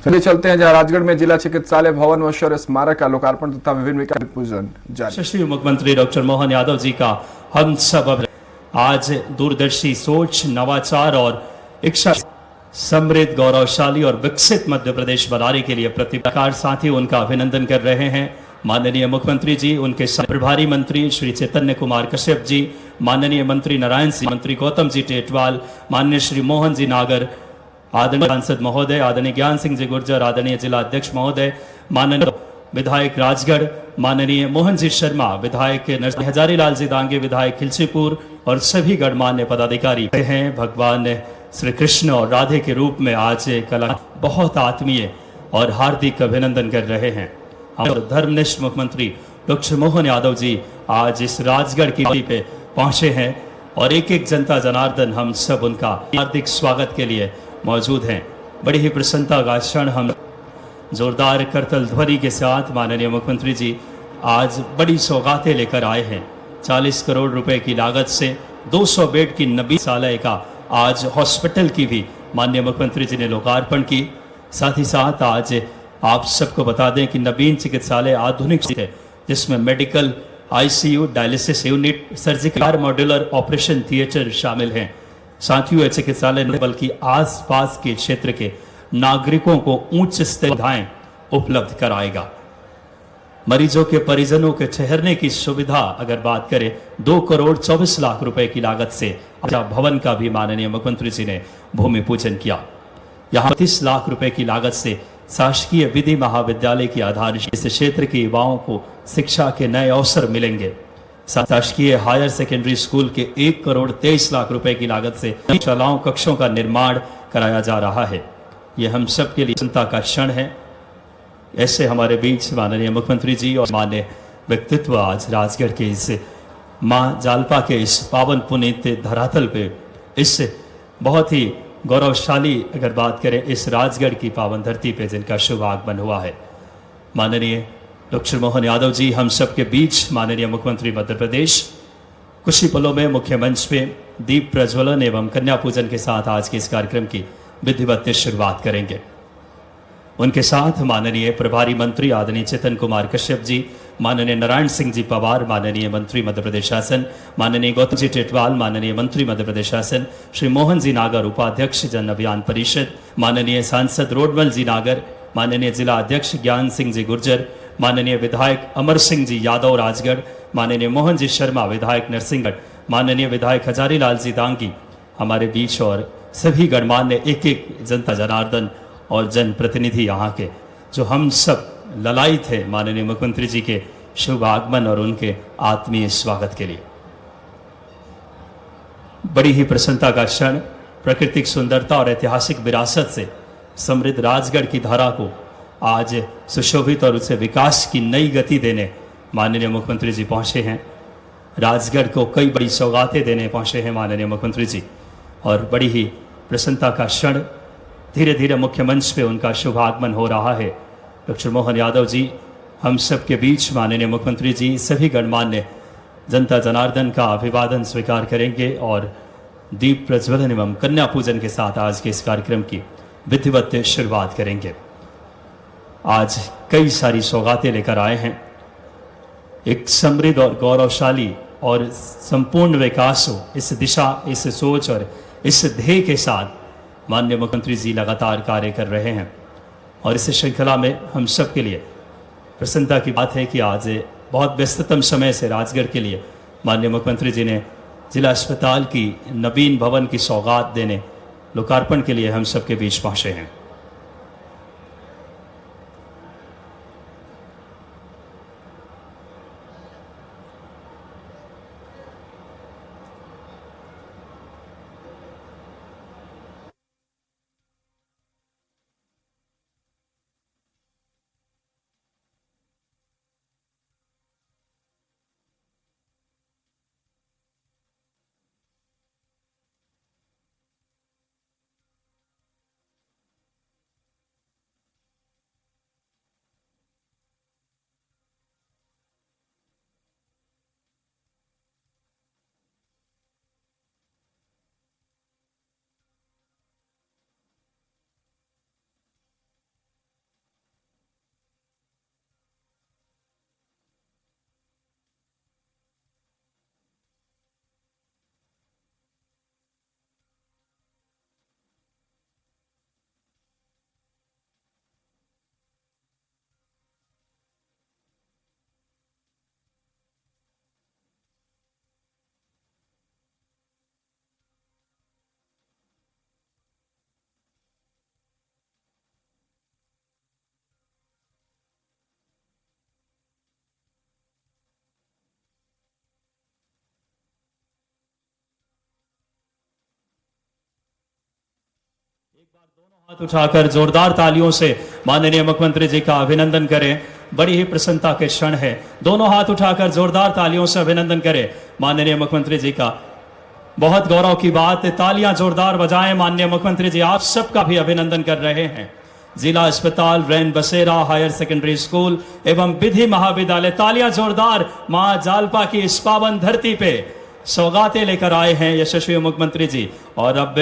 चलिए चलते हैं जहां राजगढ़ में जिला चिकित्सालय भवन व शौर्य स्मारक का लोकार्पण तथा विभिन्न विकास पूजन जारी। श्री मुख्यमंत्री डॉक्टर मोहन यादव जी का हम सब आज दूरदर्शी सोच, नवाचार और इच्छा समृद्ध, गौरवशाली और विकसित मध्य प्रदेश बनाने के लिए प्रतिकार साथी उनका अभिनंदन कर रहे हैं। माननीय मुख्यमंत्री जी, उनके प्रभारी मंत्री श्री चैतन्य कुमार कश्यप जी, माननीय मंत्री नारायण सिंह, मंत्री गौतम जी टेटवाल, माननीय श्री मोहन जी नागर, आदरणीय सांसद महोदय, आदरणीय ज्ञान सिंह जी गुर्जर, आदरणीय जिला अध्यक्ष महोदय, माननीय विधायक राजगढ़, माननीय मोहन जी शर्मा, विधायक हजारीलाल जी दांगे, विधायक खिलचीपुर और सभी गणमान्य पदाधिकारी हैं। भगवान श्री कृष्ण और राधे के रूप में आज कला बहुत आत्मीय और हार्दिक अभिनंदन कर रहे हैं। और धर्मनिष्ठ मुख्यमंत्री डॉक्टर मोहन यादव जी आज इस राजगढ़ की वादी पे पहुंचे हैं और एक एक जनता जनार्दन हम सब उनका हार्दिक स्वागत के लिए मौजूद हैं। बड़ी ही प्रसन्नता का क्षण हम जोरदार करतल ध्वनि के साथ माननीय मुख्यमंत्री जी आज बड़ी सौगातें लेकर आए हैं। 40 करोड़ रुपए की लागत से 200 बेड की नबी चिकित्सालय का आज हॉस्पिटल की भी माननीय मुख्यमंत्री जी ने लोकार्पण की। साथ ही साथ आज आप सबको बता दें कि नवीन चिकित्सालय आधुनिक है जिसमें medical, ICU, dialysis unit, surgical, modular operation theatre शामिल हैं। साथ ही यह चिकित्सालय न बल्कि आसपास के क्षेत्र के नागरिकों को उच्च स्तरीय सुविधाएं उपलब्ध कराएगा। मरीजों के परिजनों के ठहरने की सुविधा अगर बात करें 2 करोड़ 24 लाख रुपए की लागत से भवन का भी माननीय मुख्यमंत्री जी ने भूमि पूजन किया। यहाँ 30 लाख रुपए की लागत से शासकीय विधि महाविद्यालय की आधारशिला, इस क्षेत्र के युवाओं को शिक्षा के नए अवसर मिलेंगे। शासकीय हायर सेकेंडरी स्कूल के 1 करोड़ 23 लाख रुपए की लागत से शालाओं कक्षों का निर्माण कराया जा रहा है। ये हम सब के लिए चिंता का क्षण है। ऐसे हमारे बीच माननीय मुख्यमंत्री जी और मान्य व्यक्तित्व आज राजगढ़ के इस मां जालपा के इस पावन पुनीत धरातल पे, इस बहुत ही गौरवशाली अगर बात करें इस राजगढ़ की पावन धरती पे जिनका शुभ आगमन हुआ है। माननीय डॉक्टर मोहन यादव जी हम सब के बीच माननीय मुख्यमंत्री मध्य प्रदेश कुछ ही पलों में मुख्य मंच पे दीप प्रज्वलन एवं कन्या पूजन के साथ आज के इस कार्यक्रम की विधिवत शुरुआत करेंगे। उनके साथ माननीय प्रभारी मंत्री आदरणीय चेतन कुमार कश्यप जी, माननीय नारायण सिंह जी पवार, माननीय मंत्री मध्य प्रदेश शासन, माननीय गौतम जी टेटवाल, माननीय मंत्री मध्य प्रदेश शासन, श्री मोहन जी नागर उपाध्यक्ष जन अभियान परिषद, माननीय सांसद रोडमल जी नागर, माननीय जिला अध्यक्ष ज्ञान सिंह जी गुर्जर, माननीय विधायक अमर सिंह जी यादव राजगढ़, माननीय मोहन जी शर्मा विधायक नरसिंहगढ़, माननीय विधायक हजारीलाल जी दांगी हमारे बीच और सभी गणमान्य एक एक जनता जनार्दन और जनप्रतिनिधि यहाँ के जो हम सब ललायित थे माननीय मुख्यमंत्री जी के शुभ आगमन और उनके आत्मीय स्वागत के लिए। बड़ी ही प्रसन्नता का क्षण, प्राकृतिक सुंदरता और ऐतिहासिक विरासत से समृद्ध राजगढ़ की धारा को आज सुशोभित और उसे विकास की नई गति देने माननीय मुख्यमंत्री जी पहुंचे हैं। राजगढ़ को कई बड़ी सौगातें देने पहुंचे हैं माननीय मुख्यमंत्री जी और बड़ी ही प्रसन्नता का क्षण, धीरे धीरे मुख्य मंच पे उनका शुभ आगमन हो रहा है। डॉक्टर मोहन यादव जी हम सब के बीच माननीय मुख्यमंत्री जी सभी गणमान्य जनता जनार्दन का अभिवादन स्वीकार करेंगे और दीप प्रज्वलन एवं कन्या पूजन के साथ आज के इस कार्यक्रम की विधिवत शुरुआत करेंगे। आज कई सारी सौगातें लेकर आए हैं। एक समृद्ध और गौरवशाली और संपूर्ण विकास हो, इस दिशा, इस सोच और इस ध्येय के साथ माननीय मुख्यमंत्री जी लगातार कार्य कर रहे हैं और इस श्रृंखला में हम सब के लिए प्रसन्नता की बात है कि आज बहुत व्यस्ततम समय से राजगढ़ के लिए माननीय मुख्यमंत्री जी ने जिला अस्पताल की नवीन भवन की सौगात देने लोकार्पण के लिए हम सब के बीच पहुंचे हैं। हाथ उठाकर जोरदार तालियों से माननीय मुख्यमंत्री जी का अभिनंदन करें। बड़ी ही प्रसन्नता के क्षण है। दोनों हाथ उठाकर जोरदार तालियों से अभिनंदन करें माननीय मुख्यमंत्री जी का। बहुत गौरव की बात है। तालियां जोरदार बजाएं। माननीय मुख्यमंत्री जी आप सबका भी अभिनंदन कर रहे हैं। जिला अस्पताल रैन बसेरा हायर सेकेंडरी स्कूल एवं विधि महाविद्यालय, तालियां जोरदार मां जालपा की इस पावन धरती पे सौगातें लेकर आए हैं यशस्वी मुख्यमंत्री जी। और अब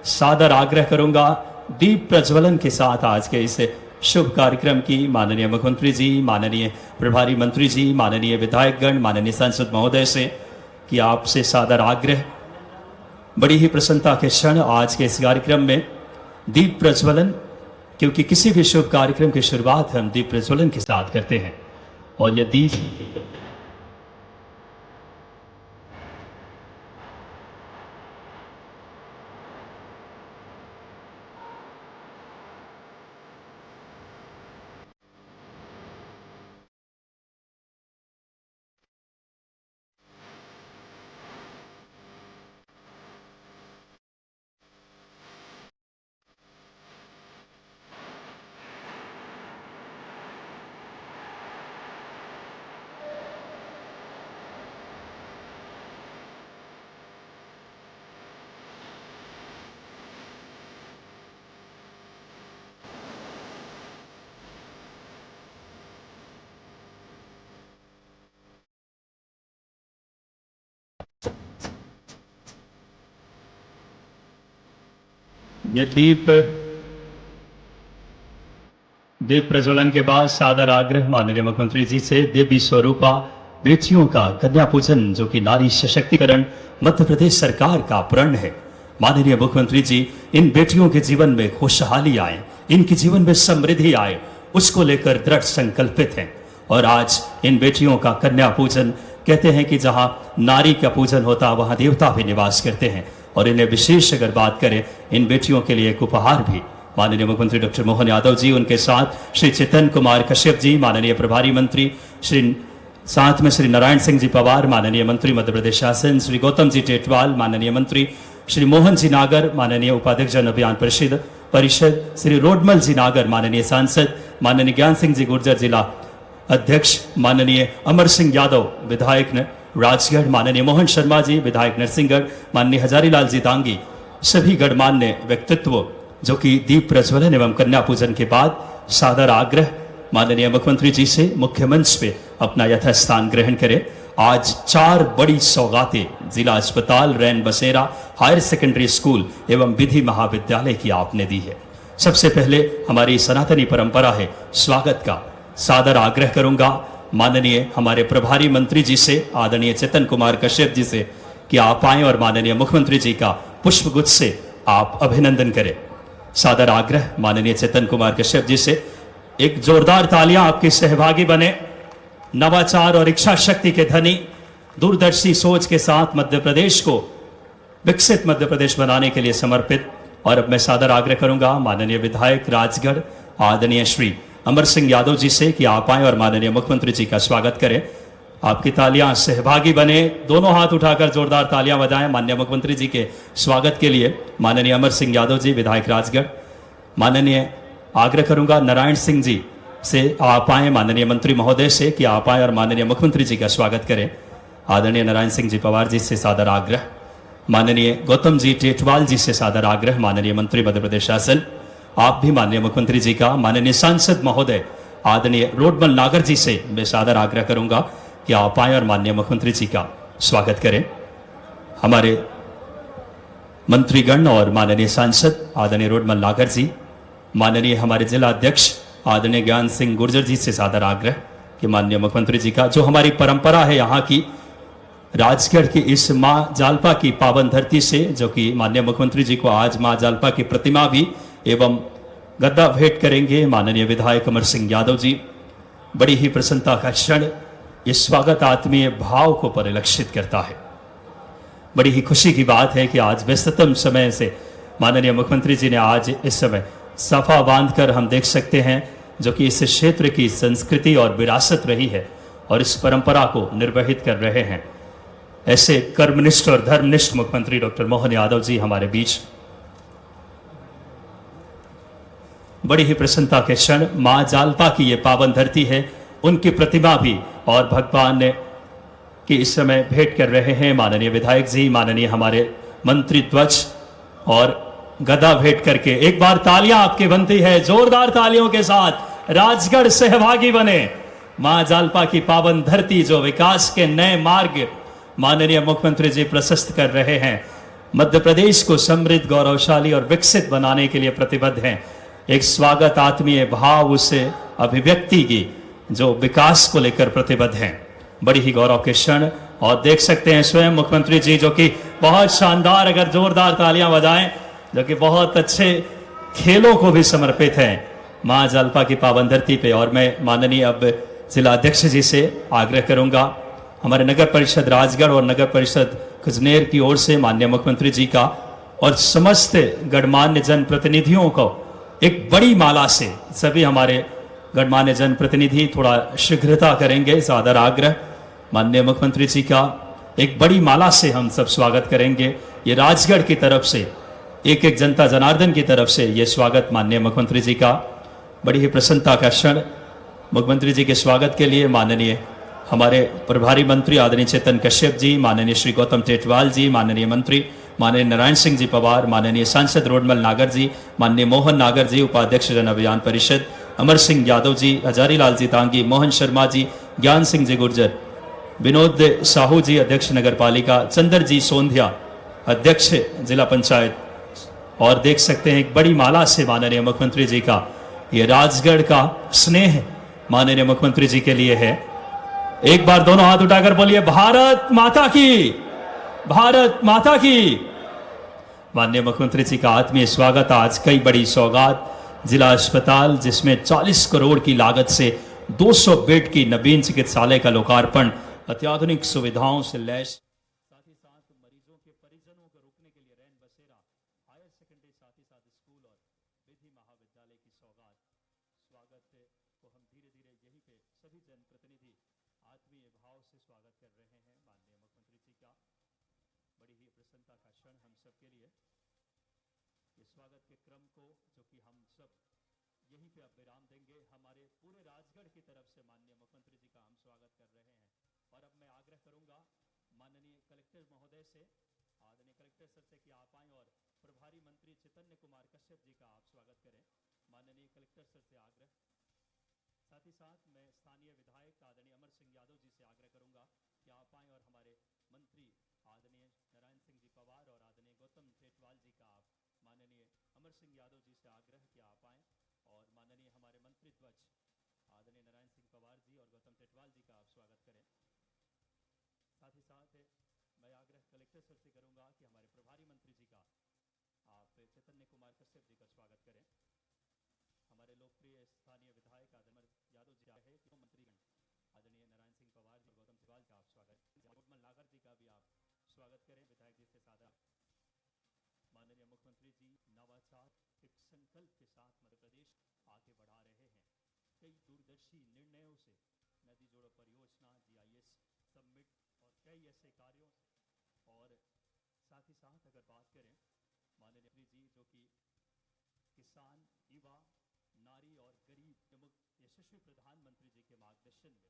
सादर आग्रह करूंगा दीप प्रज्वलन के साथ आज के इस शुभ कार्यक्रम की माननीय मुख्यमंत्री जी, माननीय प्रभारी मंत्री जी, माननीय विधायकगण, माननीय सांसद महोदय से कि आपसे सादर आग्रह, बड़ी ही प्रसन्नता के क्षण आज के इस कार्यक्रम में दीप प्रज्वलन, क्योंकि किसी भी शुभ कार्यक्रम की शुरुआत हम दीप प्रज्वलन के साथ करते हैं। और यह दीप ये दीप प्रज्वलन के बाद सादर आग्रह माननीय मुख्यमंत्री जी से देवी स्वरूपा बेटियों का कन्या पूजन, जो कि नारी सशक्तिकरण मध्य प्रदेश सरकार का प्रण है। माननीय मुख्यमंत्री जी इन बेटियों के जीवन में खुशहाली आए, इनके जीवन में समृद्धि आए, उसको लेकर दृढ़ संकल्पित हैं। और आज इन बेटियों का कन्या पूजन, कहते हैं कि जहां नारी का पूजन होता वहां देवता भी निवास करते हैं। और इन्हें विशेष अगर बात करें, इन बेटियों के लिए एक उपहार भी माननीय मुख्यमंत्री डॉक्टर मोहन यादव जी, उनके साथ श्री चेतन कुमार कश्यप जी माननीय प्रभारी मंत्री, साथ में श्री नारायण सिंह जी पवार माननीय मंत्री मध्य प्रदेश शासन, श्री गौतम जी टेटवाल माननीय मंत्री, श्री मोहन जी नागर माननीय उपाध्यक्ष जन अभियान परिषद, श्री रोडमल जी नागर माननीय सांसद, माननीय ज्ञान सिंह जी गुर्जर जिला अध्यक्ष, माननीय अमर सिंह यादव विधायक राजगढ़, माननीय मोहन शर्मा जी विधायक नरसिंहगढ़, माननीय हजारीलाल जी दांगी, सभी गणमान्य व्यक्तित्व जो कि दीप प्रज्वलन एवं कन्या पूजन के बाद सादर आग्रह माननीय मुख्यमंत्री जी से मुख्य मंच पे अपना यथास्थान ग्रहण करें। आज 4 बड़ी सौगातें जिला अस्पताल रैन बसेरा हायर सेकेंडरी स्कूल एवं विधि महाविद्यालय की आपने दी है। सबसे पहले हमारी सनातनी परंपरा है स्वागत का। सादर आग्रह करूंगा माननीय हमारे प्रभारी मंत्री जी से, आदरणीय चेतन कुमार कश्यप जी से कि आप आए और माननीय मुख्यमंत्री जी का पुष्पगुच्छ से आप अभिनंदन करें। सादर आग्रह माननीय चेतन कुमार कश्यप जी से, एक जोरदार तालियां आपके सहभागी बने। नवाचार और इच्छा शक्ति के धनी, दूरदर्शी सोच के साथ मध्य प्रदेश को विकसित मध्य प्रदेश बनाने के लिए समर्पित। और अब मैं सादर आग्रह करूंगा माननीय विधायक राजगढ़ आदरणीय श्री अमर सिंह यादव जी से कि आप आए और माननीय मुख्यमंत्री जी का स्वागत करें। आपकी तालियां सहभागी बने, दोनों हाथ उठाकर जोरदार तालियां बजाएं माननीय मुख्यमंत्री जी के स्वागत के लिए। माननीय अमर सिंह यादव जी विधायक राजगढ़। माननीय आग्रह करूंगा नारायण सिंह जी से आप आए, माननीय मंत्री महोदय से कि आप आए और माननीय मुख्यमंत्री जी का स्वागत करें। आदरणीय नारायण सिंह जी पवार जी से सादर आग्रह। माननीय गौतम जी टेटवाल जी से सादर आग्रह माननीय मंत्री मध्य प्रदेश शासन। आप भी माननीय मुख्यमंत्री जी का। माननीय सांसद महोदय आदरणीय रोडमल नागर जी से मैं सादर आग्रह करूंगा कि आप आए और माननीय मुख्यमंत्री जी का स्वागत करें। हमारे मंत्रीगण और माननीय सांसद आदरणीय रोडमल नागर जी, माननीय हमारे जिला अध्यक्ष आदरणीय ज्ञान सिंह गुर्जर जी से सादर आग्रह कि माननीय मुख्यमंत्री जी का, जो हमारी परंपरा है यहाँ की राजगढ़ की इस माँ जालपा की पावन धरती से, जो कि माननीय मुख्यमंत्री जी को आज माँ जालपा की प्रतिमा भी एवं गद्दा भेंट करेंगे माननीय विधायक अमर सिंह यादव जी। बड़ी ही प्रसन्नता का क्षण, ये स्वागत आत्मीय भाव को परिलक्षित करता है। बड़ी ही खुशी की बात है कि आज व्यस्ततम समय से माननीय मुख्यमंत्री जी ने आज इस समय साफा बांधकर हम देख सकते हैं, जो कि इस क्षेत्र की संस्कृति और विरासत रही है और इस परंपरा को निर्वहित कर रहे हैं। ऐसे कर्मनिष्ठ और धर्मनिष्ठ मुख्यमंत्री डॉक्टर मोहन यादव जी हमारे बीच। बड़ी ही प्रसन्नता के क्षण मां जालपा की ये पावन धरती है, उनकी प्रतिमा भी और भगवान ने कि इस समय भेंट कर रहे हैं माननीय विधायक जी, माननीय हमारे मंत्री ध्वज और गदा भेंट करके। एक बार तालियां आपकी बनती है, जोरदार तालियों के साथ राजगढ़ सहभागी बने। मां जालपा की पावन धरती जो विकास के नए मार्ग माननीय मुख्यमंत्री जी प्रशस्त कर रहे हैं, मध्य प्रदेश को समृद्ध, गौरवशाली और विकसित बनाने के लिए प्रतिबद्ध हैं। एक स्वागत आत्मीय भाव, उस अभिव्यक्ति की जो विकास को लेकर प्रतिबद्ध हैं। बड़ी ही गौरव के क्षण, और देख सकते हैं स्वयं मुख्यमंत्री जी जो कि बहुत शानदार, अगर जोरदार तालियां बजाएं, जो कि बहुत अच्छे खेलों को भी समर्पित हैं मां जालपा की पावन धरती पे। और मैं माननीय अब जिला अध्यक्ष जी से आग्रह करूंगा, हमारे नगर परिषद राजगढ़ और नगर परिषद कुजनेर की ओर से माननीय मुख्यमंत्री जी का और समस्त गणमान्य जनप्रतिनिधियों को एक बड़ी माला से, सभी हमारे गणमान्य जनप्रतिनिधि थोड़ा शीघ्रता करेंगे, सादर आग्रह माननीय मुख्यमंत्री जी का एक बड़ी माला से हम सब स्वागत करेंगे। ये राजगढ़ की तरफ से, एक एक जनता जनार्दन की तरफ से ये स्वागत माननीय मुख्यमंत्री जी का। बड़ी ही प्रसन्नता का क्षण। मुख्यमंत्री जी के स्वागत के लिए माननीय हमारे प्रभारी मंत्री आदरणीय चेतन कश्यप जी, माननीय श्री गौतम टेटवाल जी, माननीय मंत्री माननीय नारायण सिंह जी पवार, माननीय सांसद रोडमल नागर जी, माननीय मोहन नागर जी, उपाध्यक्ष जन अभियान परिषद, अमर सिंह यादव जी, हजारी लाल जी तांगी, मोहन शर्मा जी, ज्ञान सिंह जी गुर्जर, विनोद साहू जी अध्यक्ष नगर पालिका, चंद्र जी सोंधिया अध्यक्ष जिला पंचायत। और देख सकते हैं एक बड़ी माला से माननीय मुख्यमंत्री जी का ये राजगढ़ का स्नेह माननीय मुख्यमंत्री जी के लिए है। एक बार दोनों हाथ उठाकर बोलिए भारत माता की, भारत माता की। माननीय मुख्यमंत्री जी का आत्मीय स्वागत। आज कई बड़ी सौगात, जिला अस्पताल जिसमें 40 करोड़ की लागत से 200 बेड की नवीन चिकित्सालय का लोकार्पण, अत्याधुनिक सुविधाओं से लैस, साथ ही साथ मरीजों के परिजनों को रुकने के लिए रैन बसेरा, हायर सेकेंडरी, साथ ही साथ स्कूल और विधि महाविद्यालय की सौगात। स्वागत को हम धीरे धीरे यहीं पे सभी जनप्रतिनिधि आत्मीय भाव से स्वागत कर रहे हैं माननीय मुख्यमंत्री जी का। बड़ी ही प्रसन्नता का क्षण हम सबके लिए। ये स्वागत के क्रम को जो कि हम सब यहीं पे अब विराम देंगे, हमारे पूरे राजगढ़ की तरफ से माननीय मुख्यमंत्री जी का हम स्वागत कर रहे हैं। और अब मैं आग्रह करूंगा माननीय कलेक्टर महोदय से, आदरणीय कलेक्टर सर से कि आप आएं और प्रभारी मंत्री चैतन्य कुमार कश्यप जी का आप स्वागत करें। माननीय कलेक्टर सर से आग्रह। साथ ही साथ मैं स्थानीय विधायक आदरणीय अमर सिंह यादव जी से आग्रह करूंगा कि आप आएं और हमारे मंत्री आदरणीय नारायण सिंह जी पवार और आदरणीय गौतम टेटवाल जी का आप माननीय अमर सिंह यादव जी से आग्रह कि आप आएं और माननीय हमारे मंत्री ध्वज आदरणीय नारायण सिंह पवार जी और गौतम टेटवाल जी का आप स्वागत करें। साथ ही साथ मैं आग्रह कलेक्टर सर से करूंगा कि हमारे प्रभारी मंत्री जी का आप चैतन्य कुमार कश्यप जी का स्वागत करें। हमारे लोकप्रिय स्थानीय विधायक आदमर यादव जी है कि मंत्रीगण आदरणीय नारायण सिंह पवार जी और गौतम टेटवाल का आप स्वागत, रोडमल नागर जी का भी आप स्वागत करें विधायक जी से सादर। माननीय मुख्यमंत्री जी नवाचार एक संकल्प के साथ मध्य प्रदेश आगे बढ़ा रहे हैं। कई दूरदर्शी निर्णयों से नदी जोड़ो परियोजना, जीआईएस समिट और कई ऐसे कार्यों से, और साथ ही साथ अगर बात करें माननीय जी जो कि किसान, युवा, नारी और गरीब यशस्वी प्रधानमंत्री जी के मार्गदर्शन में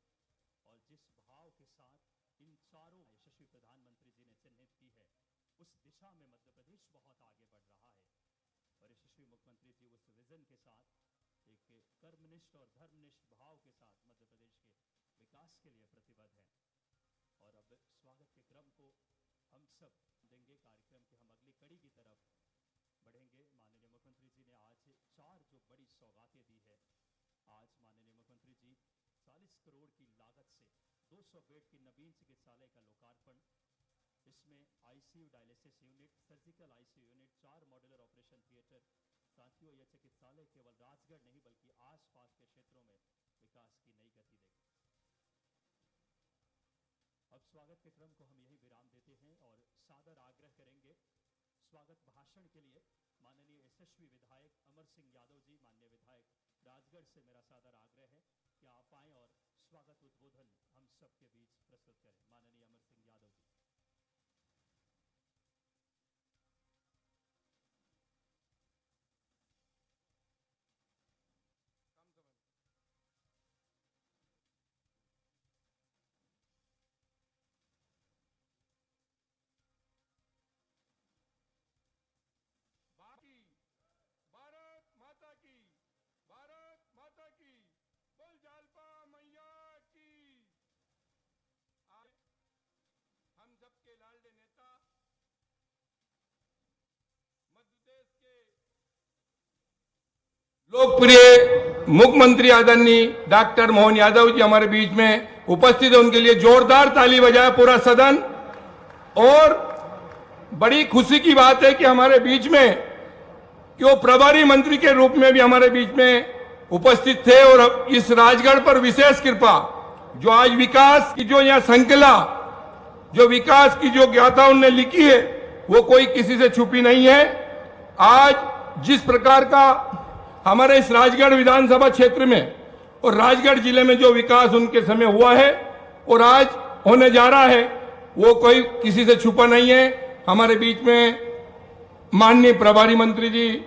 और जिस भाव के साथ इन चारों यशस्वी प्रधानमंत्री जी ने चिन्हित की है, उस दिशा में मध्य प्रदेश बहुत आगे बढ़ रहा है। और यशस्वी मुख्यमंत्री जी उस विजन के साथ एक कर्मनिष्ठ और धर्मनिष्ठ भाव के साथ मध्य प्रदेश के विकास के लिए प्रतिबद्ध हैं। और अब स्वागत के क्रम को हम सब देंगे, कार्यक्रम के हम अगली कड़ी की तरफ बढ़ेंगे। माननीय मुख्यमंत्री जी ने आज 4 जो बड़ी सौगातें दी है। आज माननीय मुख्यमंत्री जी 40 करोड़ की लागत से 200 बेड की नवीन चिकित्सालय का लोकार्पण, इसमें ICU, dialysis unit, surgical ICU unit, 4 modular operation theatre. साथियों, यह चिकित्सालय केवल राजगढ़ नहीं बल्कि आसपास के क्षेत्रों में विकास की नई गति देगा। अब स्वागत के क्रम को हम यही विराम देते हैं और सादर आग्रह करेंगे स्वागत भाषण के लिए माननीय यशस्वी विधायक अमर सिंह यादव जी, माननीय विधायक राजगढ़ से मेरा सादर आग्रह है कि आप आएं और स्वागत उद्बोधन हम सबके बीच प्रस्तुत करें। माननीय अमर सिंह यादव जी। लोकप्रिय मुख्यमंत्री आदरणीय डॉक्टर मोहन यादव जी हमारे बीच में उपस्थित है। उनके लिए जोरदार ताली बजाए पूरा सदन। और बड़ी खुशी की बात है कि हमारे बीच में कि वो प्रभारी मंत्री के रूप में भी हमारे बीच में उपस्थित थे। और इस राजगढ़ पर विशेष कृपा, जो आज विकास की जो यहाँ संकला, जो विकास की जो गाथा उन्होंने लिखी है, वो कोई किसी से छुपी नहीं है। आज जिस प्रकार का हमारे इस राजगढ़ विधानसभा क्षेत्र में और राजगढ़ जिले में जो विकास उनके समय हुआ है और आज होने जा रहा है, वो कोई किसी से छुपा नहीं है। हमारे बीच में माननीय प्रभारी मंत्री जी,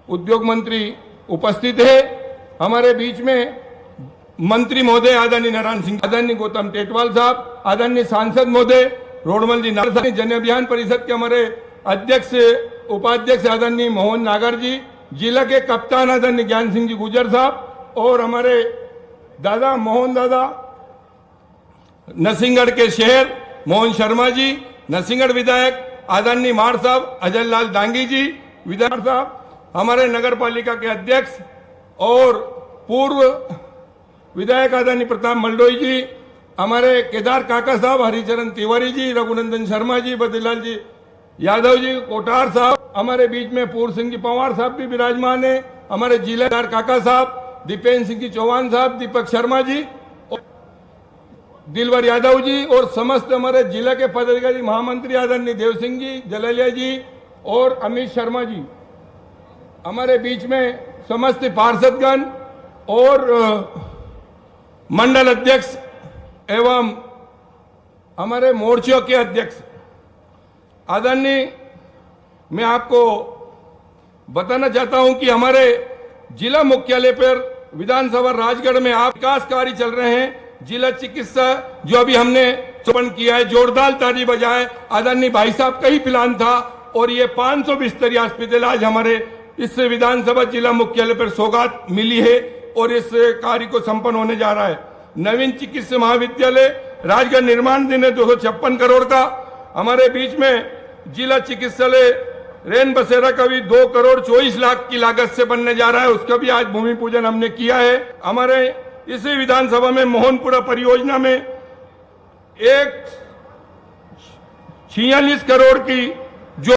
उद्योग मंत्री उपस्थित है। हमारे बीच में मंत्री महोदय आदरणीय नारायण सिंह, आदरणीय गौतम टेटवाल साहब, आदरणीय सांसद महोदय रोडमल जी नागर, जन अभियान परिषद के हमारे अध्यक्ष उपाध्यक्ष आदरणीय मोहन नागर जी, जिला के कप्तान आदरणीय ज्ञान सिंह जी गुजर साहब, और हमारे दादा मोहन दादा नरसिंहगढ़ के शहर मोहन शर्मा जी, नरसिंहगढ़ विधायक आदरणीय मार साहब अजय लाल डांगी जी विधायक साहब, हमारे नगर पालिका के अध्यक्ष और पूर्व विधायक आदरणीय प्रताप मलडोई जी, हमारे केदार काका साहब, हरिचरण तिवारी जी, रघुनंदन शर्मा जी, बद्रीलाल जी यादव जी, कोटार साहब, हमारे बीच में पूर्व सिंह जी पवार साहब भी विराजमान है, हमारे जिलेदार काका साहब, दीपेंद्र सिंह जी चौहान साहब, दीपक शर्मा जी, दिलवर यादव जी और समस्त हमारे जिला के पदाधिकारी महामंत्री आदरणीय देव सिंह जी, जललिया जी और अमित शर्मा जी, हमारे बीच में समस्त पार्षदगण और मंडल अध्यक्ष एवं हमारे मोर्चों के अध्यक्ष। आदरणीय, मैं आपको बताना चाहता हूं कि हमारे जिला मुख्यालय पर विधानसभा राजगढ़ में आप विकास कार्य चल रहे हैं। जिला चिकित्सा जो अभी हमने चुपन किया है, जोरदार ताली बजाए। आदरणीय भाई साहब का ही प्लान था और ये 500 बिस्तरी हॉस्पिटल आज हमारे इस विधानसभा जिला मुख्यालय पर सौगात मिली है और इस कार्य को संपन्न होने जा रहा है। नवीन चिकित्सा महाविद्यालय राजगढ़ निर्माण दिन है 256 करोड़ का। हमारे बीच में जिला चिकित्सालय रेन बसेरा का भी 2 करोड़ 24 लाख की लागत से बनने जा रहा है, उसका भी आज भूमि पूजन हमने किया है। हमारे इसी विधानसभा में मोहनपुरा परियोजना में 46 करोड़ की जो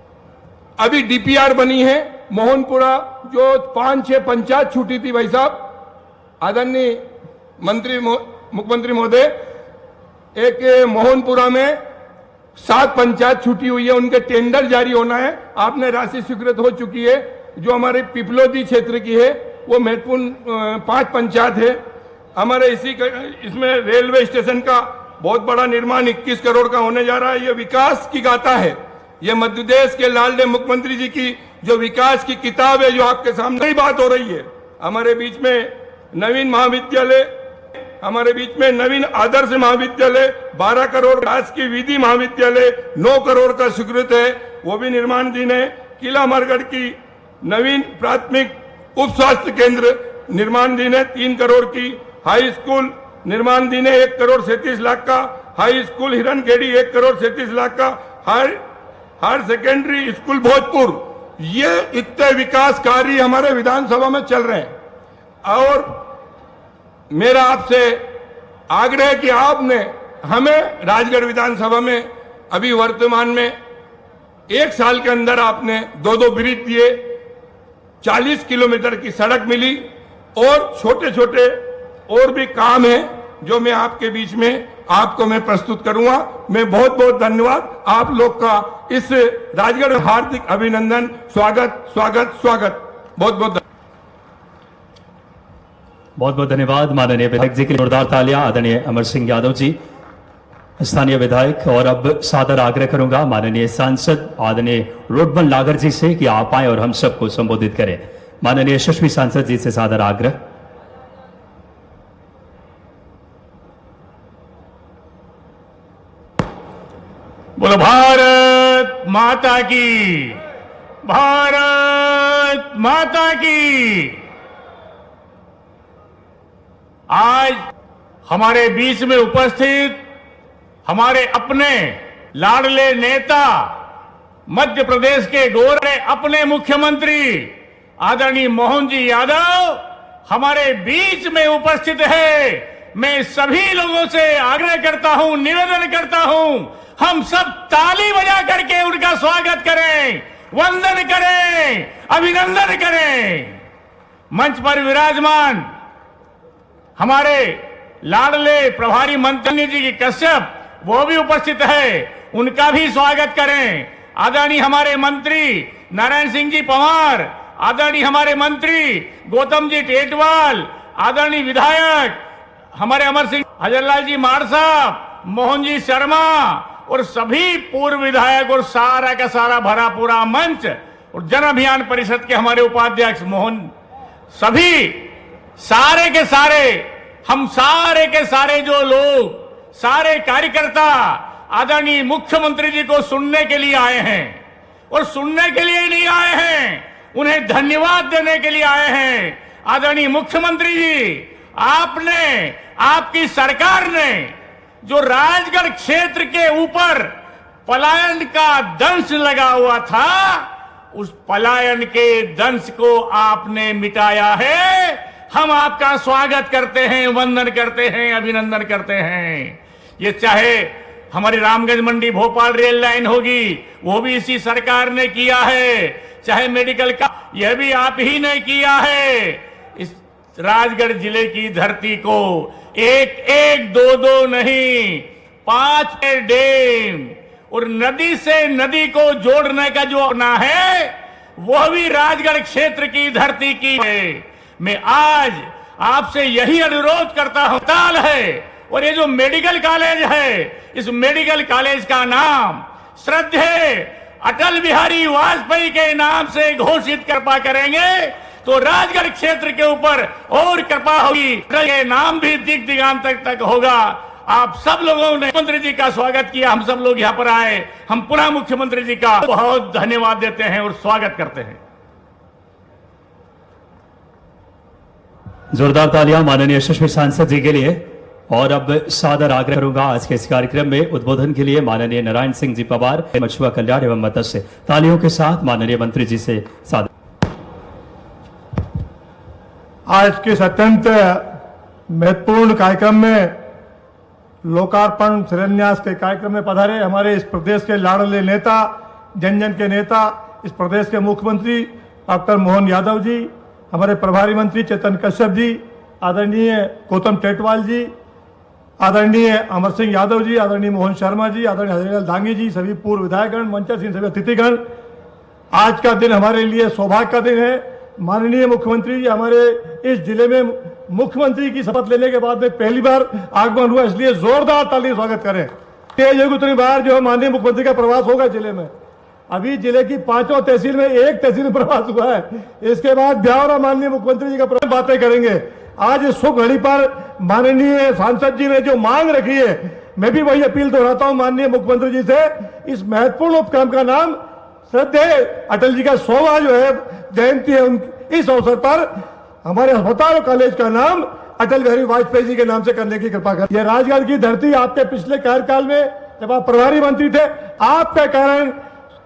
अभी डीपीआर बनी है, मोहनपुरा जो 5-6 पंचायत छूटी थी भाई साहब, आदरणीय मुख्यमंत्री महोदय, एक मोहनपुरा में 7 पंचायत छूटी हुई है, उनके टेंडर जारी होना है। आपने राशि स्वीकृत हो चुकी है। जो हमारे पिपलोदी क्षेत्र की है वो महत्वपूर्ण 5 पंचायत है। हमारे इसमें रेलवे स्टेशन का बहुत बड़ा निर्माण 21 करोड़ का होने जा रहा है। ये विकास की गाथा है। ये मध्य प्रदेश के लाडले मुख्यमंत्री जी की जो विकास की किताब है, जो आपके सामने ही बात हो रही है। हमारे बीच में नवीन महाविद्यालय, हमारे बीच में नवीन आदर्श महाविद्यालय 12 करोड़, राजकीय विधि महाविद्यालय 9 करोड़ का स्वीकृत है, वो भी निर्माणाधीन है। किला अमरगढ़ की नवीन प्राथमिक उप स्वास्थ्य केंद्र निर्माणाधीन है 3 करोड़ की। हाई स्कूल निर्माणाधीन है 1 करोड़ 37 लाख का। हाई स्कूल हिरनखेड़ी 1 करोड़ 37 लाख का। Higher secondary school Bhojpur. ये इतने विकास कार्य हमारे विधानसभा में चल रहे हैं और मेरा आपसे आग्रह है कि आपने हमें राजगढ़ विधानसभा में अभी वर्तमान में 1 साल के अंदर आपने 2 ब्रिज दिए, 40 किलोमीटर की सड़क मिली और छोटे छोटे और भी काम है जो मैं आपके बीच में आपको मैं प्रस्तुत करूंगा। मैं बहुत बहुत धन्यवाद आप लोग का इस राजगढ़ में हार्दिक अभिनंदन, स्वागत स्वागत स्वागत। बहुत बहुत बहुत बहुत धन्यवाद माननीय विधायक जी के लिए जोरदार तालियां। आदरणीय अमर सिंह यादव जी स्थानीय विधायक। और अब सादर आग्रह करूंगा माननीय सांसद आदरणीय रोडमल नागर जी से कि आप आए और हम सबको संबोधित करें। माननीय यशस्वी सांसद जी से सादर आग्रह। बोलो भारत माता की, भारत माता की। आज हमारे बीच में उपस्थित हमारे अपने लाडले नेता, मध्य प्रदेश के गौरव अपने मुख्यमंत्री आदरणीय मोहन जी यादव हमारे बीच में उपस्थित है। मैं सभी लोगों से आग्रह करता हूं, निवेदन करता हूं, हम सब ताली बजा करके उनका स्वागत करें, वंदन करें, अभिनंदन करें। मंच पर विराजमान हमारे लाडले प्रभारी मंत्री जी की कश्यप वो भी उपस्थित है, उनका भी स्वागत करें। आदरणीय हमारे मंत्री नारायण सिंह जी पंवार, आदरणीय हमारे मंत्री गौतम जी टेटवाल, आदरणीय विधायक हमारे अमर सिंह हजरलाल जी माड़ साहब, मोहन जी शर्मा और सभी पूर्व विधायक और सारा का सारा भरा पूरा मंच और जन अभियान परिषद के हमारे उपाध्यक्ष मोहन, सभी सारे के सारे, हम सारे के सारे जो लोग, सारे कार्यकर्ता आदरणीय मुख्यमंत्री जी को सुनने के लिए आए हैं और सुनने के लिए नहीं आए हैं, उन्हें धन्यवाद देने के लिए आए हैं। आदरणीय मुख्यमंत्री जी, आपने, आपकी सरकार ने जो राजगढ़ क्षेत्र के ऊपर पलायन का दंश लगा हुआ था, उस पलायन के दंश को आपने मिटाया है। हम आपका स्वागत करते हैं, वंदन करते हैं, अभिनंदन करते हैं। ये चाहे हमारी रामगंज मंडी भोपाल रेल लाइन होगी, वो भी इसी सरकार ने किया है, चाहे मेडिकल का, यह भी आप ही ने किया है। इस राजगढ़ जिले की धरती को एक एक दो दो नहीं 5 डैम और नदी से नदी को जोड़ने का जो अपना है, वह भी राजगढ़ क्षेत्र की धरती की है। मैं आज आपसे यही अनुरोध करता हूं, ताल है और ये जो मेडिकल कॉलेज है, इस मेडिकल कॉलेज का नाम श्रद्धेय अटल बिहारी वाजपेयी के नाम से घोषित कृपा करेंगे तो राजगढ़ क्षेत्र के ऊपर और कृपा होगी, ये नाम भी दिग दिगांत तक होगा। आप सब लोगों ने मुख्यमंत्री जी का स्वागत किया, हम सब लोग यहाँ पर आए, हम पुनः मुख्यमंत्री जी का बहुत धन्यवाद देते हैं और स्वागत करते हैं। जोरदार तालियां माननीय यशस्वी सांसद जी के लिए। और अब सादर आग्रह करूंगा आज के इस कार्यक्रम में उद्बोधन के लिए माननीय नारायण सिंह जी पंवार, मछुआ कल्याण एवं मत्स्य, तालियों के साथ माननीय मंत्री जी से सादर। आज के इस अत्यंत महत्वपूर्ण कार्यक्रम में, लोकार्पण शिलान्यास के कार्यक्रम में पधारे हमारे इस प्रदेश के लाडले नेता, जन जन के नेता, इस प्रदेश के मुख्यमंत्री डॉक्टर मोहन यादव जी, हमारे प्रभारी मंत्री चेतन कश्यप जी, आदरणीय गौतम टेटवाल जी, आदरणीय अमर सिंह यादव जी, आदरणीय मोहन शर्मा जी, आदरणीय हजरलाल डांगी जी, सभी पूर्व विधायकगण, मंचासीन सभी अतिथिगण, आज का दिन हमारे लिए सौभाग्य का दिन है। माननीय मुख्यमंत्री जी हमारे इस जिले में मुख्यमंत्री की शपथ लेने के बाद में पहली बार आगमन हुआ, इसलिए जोरदार ताली स्वागत करें। तेज उतनी बार जो माननीय मुख्यमंत्री का प्रवास होगा जिले में, अभी जिले की 5 तहसील में एक तहसील में प्रवास हुआ है, इसके बाद ब्यावरा माननीय मुख्यमंत्री जी का प्रवास बातें करेंगे। आज इस शुभ घड़ी पर माननीय सांसद जी ने जो मांग रखी है, मैं भी वही अपील दोहराता हूं माननीय मुख्यमंत्री जी से, इस महत्वपूर्ण उपक्रम का नाम श्रद्धेय अटल जी का 100वां जो है जयंती है, इस अवसर पर हमारे अस्पताल और कॉलेज का नाम अटल बिहारी वाजपेयी जी के नाम से करने की कृपा कर। यह राजगढ़ की धरती आपके पिछले कार्यकाल में जब आप प्रभारी मंत्री थे, आपके कारण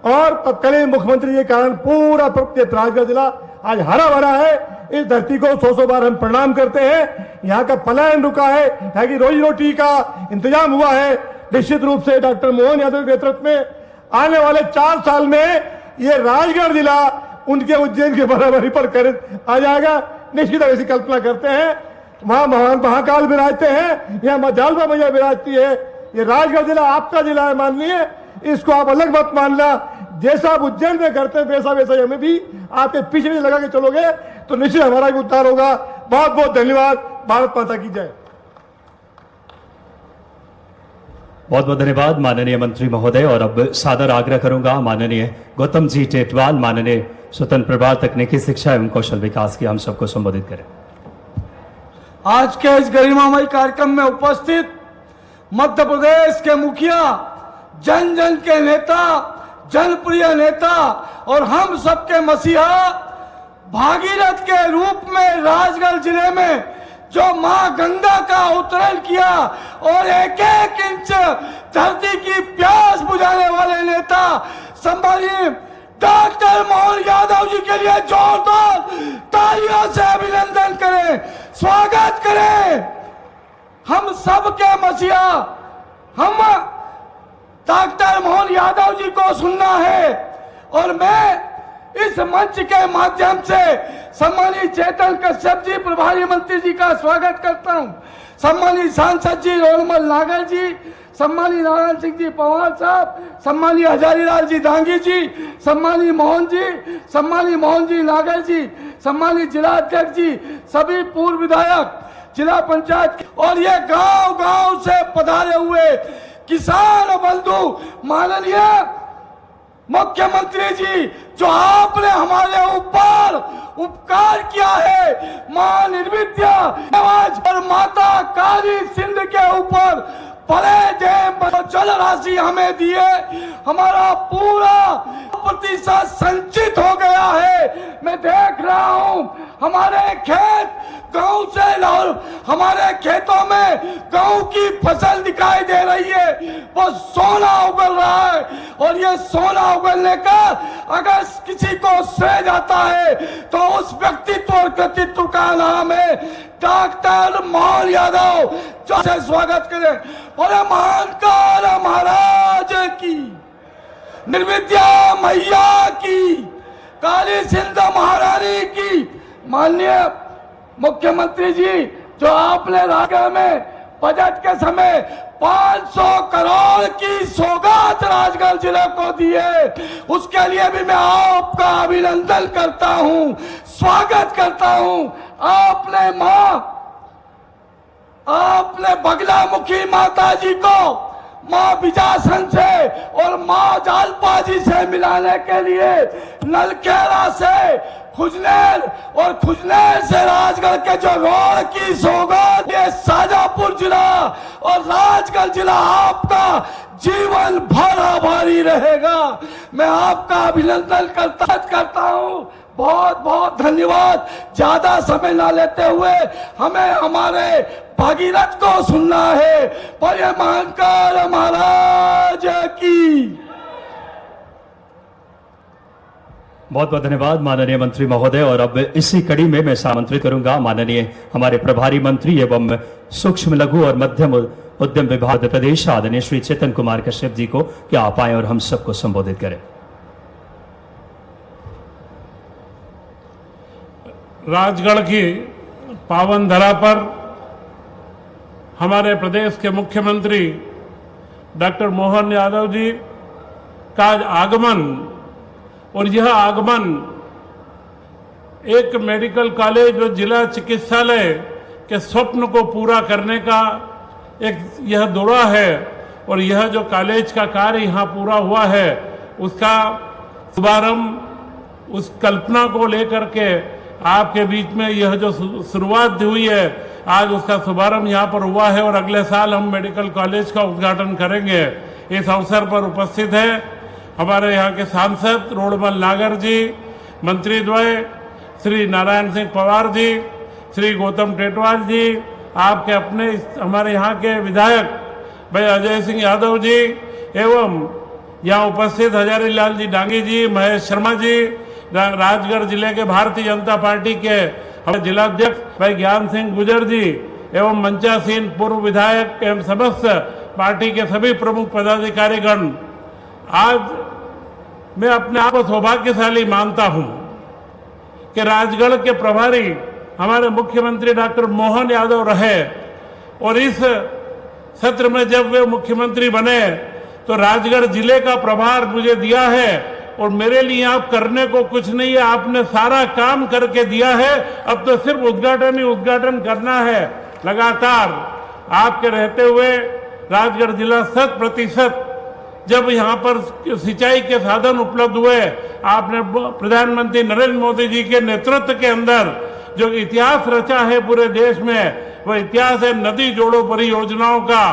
और तत्कालीन मुख्यमंत्री के कारण पूरा राजगढ़ जिला आज हरा भरा है। इस धरती को 100 बार हम प्रणाम करते हैं। यहाँ का पलायन रुका है, यहाँ की रोजी रोटी का इंतजाम हुआ है। निश्चित रूप से डॉक्टर मोहन यादव के नेतृत्व में आने वाले 4 साल में ये राजगढ़ जिला उनके उज्जैन के बराबरी पर कर आ जाएगा, निश्चित ऐसी कल्पना करते हैं। वहां महाकाल विराजते हैं, यहाँ जालमा मैया विराजती है। ये राजगढ़ जिला आपका जिला है माननीय, इसको आप अलग मत मानना। जैसा आप उज्जैन में करते हैं वैसा वैसा हमें भी आपके पीछे भी लगा के चलोगे तो निश्चित हमारा भी उद्धार होगा। बहुत बहुत धन्यवाद। भारत माता की जय। बहुत बहुत धन्यवाद माननीय मंत्री महोदय। और अब सादर आग्रह करूंगा माननीय गौतम जी टेटवाल, माननीय स्वतंत्र प्रभार तकनीकी शिक्षा एवं कौशल विकास की हम सबको संबोधित करें। आज के इस गरिमामय कार्यक्रम में उपस्थित मध्य प्रदेश के मुखिया, जन जन के नेता, जनप्रिय नेता और हम सबके मसीहा, भागीरथ के रूप में राजगढ़ जिले में जो मां गंगा का अवतरण किया और एक एक इंच धरती की प्यास बुझाने वाले नेता सम्मानीय डॉक्टर मोहन यादव जी के लिए जोरदार तालियों से अभिनंदन करें, स्वागत करें। हम सबके मसीहा, हम डॉक्टर मोहन यादव जी को सुनना है और मैं इस मंच के माध्यम से सम्मानित चेतन कश्यप जी, प्रभारी मंत्री जी का स्वागत करता हूं। सम्मानित सांसद जी रोड़मल नागर जी, सम्मानित नारायण सिंह जी पवार साहब, सम्मानित हजारीलाल जी डांगी जी, सम्मानित मोहन जी नागर जी, सम्मानित जिला अध्यक्ष जी, सभी पूर्व विधायक, जिला पंचायत और ये गांव गांव से पधारे हुए किसान बंधु, माननीय मुख्यमंत्री जी, जो आपने हमारे ऊपर उपकार किया है, मां निर्विद्या और माता काली सिंध के ऊपर बड़े जल राशि हमें दिए, हमारा पूरा प्रतिशत संचित हो गया है। मैं देख रहा हूं हमारे खेत गांव से और हमारे खेतों में गांव की फसल दिखाई दे रही है, वो सोना उगल रहा है और ये सोना उगलने का अगर किसी को श्रेय जाता है तो उस व्यक्तित्व और कृतित्व का नाम है डॉक्टर मोहन यादव। जो से स्वागत करें बोले महाकाल महाराज की, निर्विद्या मैया की, काली सिंध महारानी की। माननीय मुख्यमंत्री जी, जो आपने राजगढ़ में बजट के समय 500 करोड़ की सौगात राजगढ़ जिले को दी है, उसके लिए भी मैं आपका अभिनंदन करता हूं, स्वागत करता हूं। आपने बगलामुखी माता जी को मां बिजासन से और मां जालपा जी से मिलाने के लिए नलखेड़ा से खुजनेर से राजगढ़ के जो रोड की सौगात, ये शाजापुर जिला और राजगढ़ जिला आपका जीवन भर आभारी रहेगा। मैं आपका अभिनंदन करता हूं। बहुत बहुत धन्यवाद। ज्यादा समय ना लेते हुए हमें हमारे भागीरथ को सुनना है। बोले महाकाल महाराज की। बहुत बहुत धन्यवाद माननीय मंत्री महोदय। और अब इसी कड़ी में मैं आमंत्रित करूंगा माननीय हमारे प्रभारी मंत्री एवं सूक्ष्म लघु और मध्यम उद्यम विभाग मध्य प्रदेश आदरणीय श्री चेतन कुमार कश्यप जी को कि आप आए और हम सबको संबोधित करें। राजगढ़ की पावन धरा पर हमारे प्रदेश के मुख्यमंत्री डॉक्टर मोहन यादव जी का आगमन, और यह आगमन एक मेडिकल कॉलेज और जिला चिकित्सालय के स्वप्न को पूरा करने का एक यह दौरा है। और यह जो कॉलेज का कार्य यहाँ पूरा हुआ है, उसका शुभारंभ, उस कल्पना को लेकर के आपके बीच में यह जो शुरुआत हुई है, आज उसका शुभारंभ यहाँ पर हुआ है। और अगले साल हम मेडिकल कॉलेज का उद्घाटन करेंगे। इस अवसर पर उपस्थित है हमारे यहाँ के सांसद रोड़मल नागर जी, मंत्री द्वय श्री नारायण सिंह पवार जी, श्री गौतम टेटवाल जी, आपके अपने हमारे यहाँ के विधायक भाई अजय सिंह यादव जी, एवं यहाँ उपस्थित हजारीलाल जी डांगी जी, महेश शर्मा जी, राजगढ़ जिले के भारतीय जनता पार्टी के हमारे जिलाध्यक्ष भाई ज्ञान सिंह गुजर जी, एवं मंचासीन पूर्व विधायक एवं समस्त पार्टी के सभी प्रमुख पदाधिकारीगण। आज मैं अपने आप को सौभाग्यशाली मानता हूं कि राजगढ़ के प्रभारी हमारे मुख्यमंत्री डॉक्टर मोहन यादव रहे, और इस सत्र में जब वे मुख्यमंत्री बने तो राजगढ़ जिले का प्रभार मुझे दिया है। और मेरे लिए आप करने को कुछ नहीं है, आपने सारा काम करके दिया है। अब तो सिर्फ उद्घाटन ही उद्घाटन करना है। लगातार आपके रहते हुए राजगढ़ जिला 100% जब यहाँ पर सिंचाई के साधन उपलब्ध हुए, आपने प्रधानमंत्री नरेंद्र मोदी जी के नेतृत्व के अंदर जो इतिहास रचा है पूरे देश में, वह इतिहास है नदी जोड़ो परियोजनाओं का।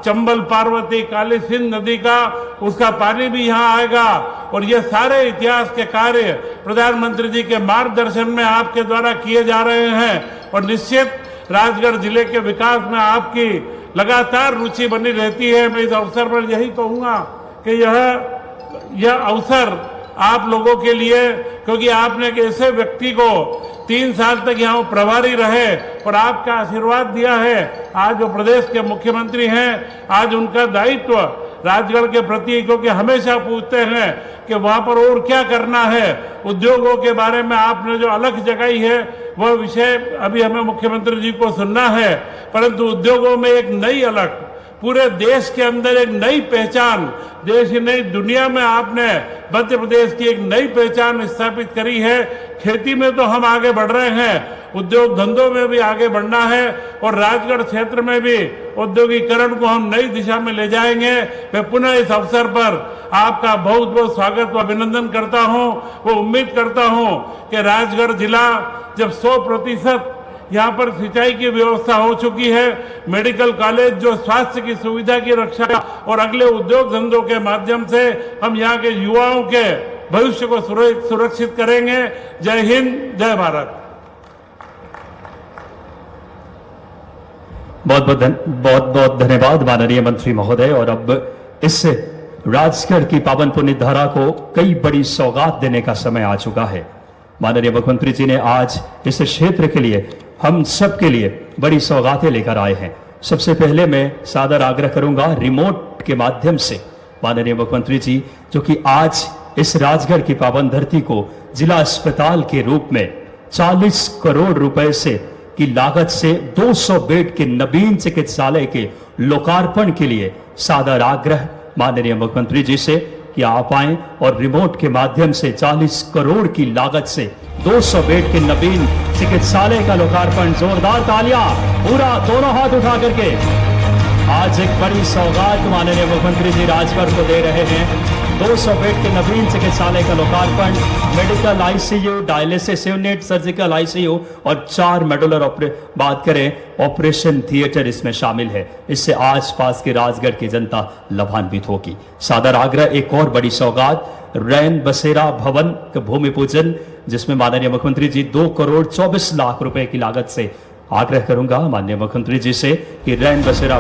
चंबल पार्वती काली सिंध नदी का, उसका पानी भी यहाँ आएगा। और ये सारे इतिहास के कार्य प्रधानमंत्री जी के मार्गदर्शन में आपके द्वारा किए जा रहे हैं। और निश्चित राजगढ़ जिले के विकास में आपकी लगातार रुचि बनी रहती है। मैं इस अवसर पर यही कहूँगा कि यह अवसर आप लोगों के लिए, क्योंकि आपने एक ऐसे व्यक्ति को 3 साल तक यहाँ प्रभारी रहे और आपका आशीर्वाद दिया है। आज जो प्रदेश के मुख्यमंत्री हैं, आज उनका दायित्व राजगढ़ के प्रति, क्योंकि हमेशा पूछते हैं कि वहां पर और क्या करना है। उद्योगों के बारे में आपने जो अलग जगाई है वह विषय अभी हमें मुख्यमंत्री जी को सुनना है, परंतु उद्योगों में एक नई अलग, पूरे देश के अंदर एक नई पहचान, देश की नई दुनिया में आपने मध्य प्रदेश की एक नई पहचान स्थापित करी है। खेती में तो हम आगे बढ़ रहे हैं, उद्योग धंधों में भी आगे बढ़ना है और राजगढ़ क्षेत्र में भी औद्योगिकरण को हम नई दिशा में ले जाएंगे। मैं पुनः इस अवसर पर आपका बहुत बहुत स्वागत व अभिनंदन करता हूं। वो उम्मीद करता हूं कि राजगढ़ जिला जब 100% यहाँ पर सिंचाई की व्यवस्था हो चुकी है, मेडिकल कॉलेज जो स्वास्थ्य की सुविधा की रक्षा और अगले उद्योग धंधों के माध्यम से हम यहाँ के युवाओं के भविष्य को सुरक्षित करेंगे। जय हिंद, जय भारत। बहुत बहुत धन्यवाद माननीय मंत्री महोदय। और अब इस राजगढ़ की पावन पुण्य धरा को कई बड़ी सौगात देने का समय आ चुका है। माननीय मुख्यमंत्री जी ने आज इस क्षेत्र के लिए, हम सब के लिए बड़ी सौगातें लेकर आए हैं। सबसे पहले मैं सादर आग्रह करूंगा रिमोट के माध्यम से माननीय मुख्यमंत्री जी, जो कि आज इस राजगढ़ की पावन धरती को जिला अस्पताल के रूप में 40 करोड़ रुपए से की लागत से 200 बेड के नवीन चिकित्सालय के लोकार्पण के लिए सादर आग्रह माननीय मुख्यमंत्री जी से कि आप आए और रिमोट के माध्यम से 40 करोड़ की लागत से 200 बेड के नवीन चिकित्सालय का लोकार्पण। जोरदार तालियां, पूरा दोनों हाथ उठा करके आज एक बड़ी सौगात माननीय मुख्यमंत्री जी राजगढ़ को दे रहे हैं। 200 बेड के नवीन चिकित्सालय का लोकार्पण, medical ICU, dialysis unit, surgical ICU और 4 मेडुलर बात करें ऑपरेशन थिएटर इसमें शामिल है। इससे आसपास के राजगढ़ की जनता लाभान्वित होगी। सादर आग्रह एक और बड़ी सौगात, रैन बसेरा भवन का भूमि पूजन, जिसमें माननीय मुख्यमंत्री जी 2 करोड़ 24 लाख रुपए की लागत से आग्रह करूंगा माननीय मुख्यमंत्री जी से कि रैन बसेरा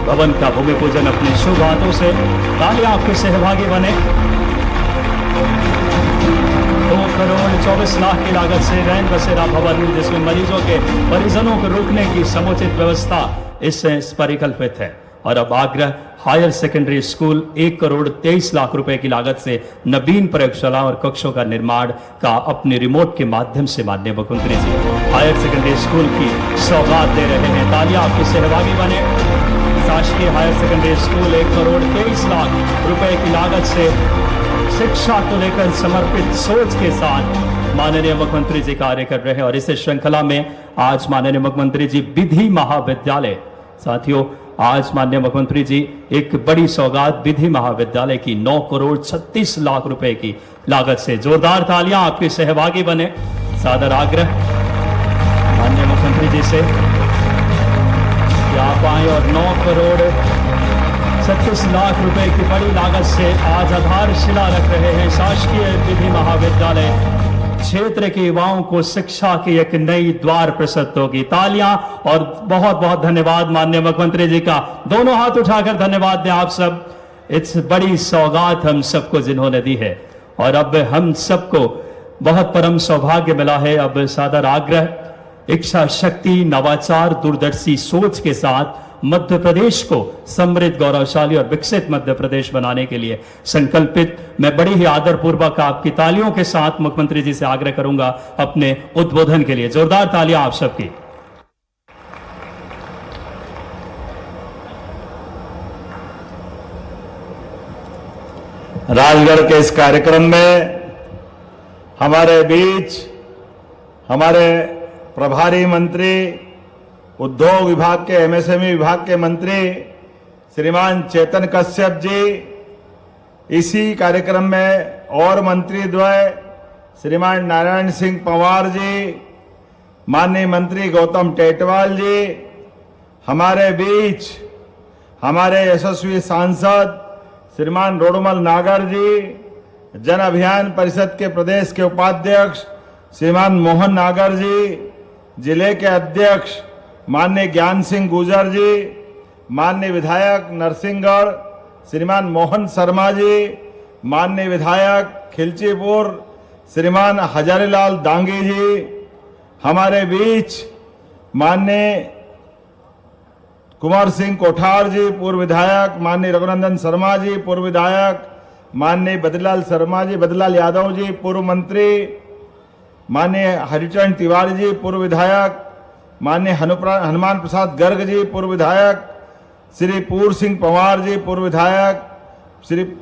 भवन का भूमि पूजन अपने शुभ हाथों से, तालियां आपके सहभागी बने। 2 करोड़ 24 लाख की लागत से रैन बसेरा भवन, जिसमें मरीजों को रुकने की समुचित व्यवस्था इससे परिकल्पित है। और अब आग्रह higher secondary school 1 crore 23 lakh रुपए की लागत से नवीन प्रयोगशाला और कक्षों का निर्माण का अपने रिमोट के माध्यम से माननीय मुख्यमंत्री जी हायर सेकेंडरी स्कूल की सौगात दे रहे हैं। तालियां आपके सहभागी बने। शासकीय higher secondary school 1 crore 23 lakh रुपए की लागत से शिक्षा को लेकर समर्पित सोच के साथ माननीय मुख्यमंत्री जी कार्य कर रहे हैं। और इस श्रृंखला में आज माननीय मुख्यमंत्री जी विधि महाविद्यालय, साथियों आज माननीय मुख्यमंत्री जी एक बड़ी सौगात विधि महाविद्यालय की 9 करोड़ 36 लाख रुपए की लागत से, जोरदार तालियां आपके सहभागी बने। सादर आग्रह माननीय मुख्यमंत्री जी से कि आप आए और 9 करोड़ 36 लाख रुपए की बड़ी लागत से आज आधारशिला रख रहे हैं। शासकीय विधि महाविद्यालय क्षेत्र के युवाओं को शिक्षा की एक नई द्वार प्रशस्त होगी। तालियां और बहुत बहुत धन्यवाद माननीय मुख्यमंत्री जी का। दोनों हाथ उठाकर धन्यवाद दें आप सब। इस बड़ी सौगात हम सबको जिन्होंने दी है और अब हम सबको बहुत परम सौभाग्य मिला है। अब सादर आग्रह, इच्छा शक्ति, नवाचार, दूरदर्शी सोच के साथ मध्य प्रदेश को समृद्ध, गौरवशाली और विकसित मध्य प्रदेश बनाने के लिए संकल्पित मैं बड़ी ही आदरपूर्वक आपकी तालियों के साथ मुख्यमंत्री जी से आग्रह करूंगा अपने उद्बोधन के लिए। जोरदार तालियां आप सबकी। राजगढ़ के इस कार्यक्रम में हमारे बीच हमारे प्रभारी मंत्री, उद्योग विभाग के, एमएसएमई विभाग के मंत्री श्रीमान चेतन कश्यप जी, इसी कार्यक्रम में और मंत्री द्वय श्रीमान नारायण सिंह पंवार जी, माननीय मंत्री गौतम टेटवाल जी, हमारे बीच हमारे यशस्वी सांसद श्रीमान रोडमल नागर जी, जन अभियान परिषद के प्रदेश के उपाध्यक्ष श्रीमान मोहन नागर जी, जिले के अध्यक्ष माननीय ज्ञान सिंह गुजर जी, माननीय विधायक नरसिंहगढ़ श्रीमान मोहन शर्मा जी, माननीय विधायक खिलचीपुर श्रीमान हजारीलाल दांगी जी, हमारे बीच माननीय कुमार सिंह कोठार जी पूर्व विधायक, माननीय रघुनंदन शर्मा जी पूर्व विधायक, माननीय बद्रीलाल शर्मा जी, बद्रीलाल यादव जी पूर्व मंत्री, माननीय हरिचरण तिवारी जी पूर्व विधायक, माननीय हनुमान प्रसाद गर्ग जी पूर्व विधायक, श्री पूर्व सिंह पंवार जी पूर्व विधायक, श्री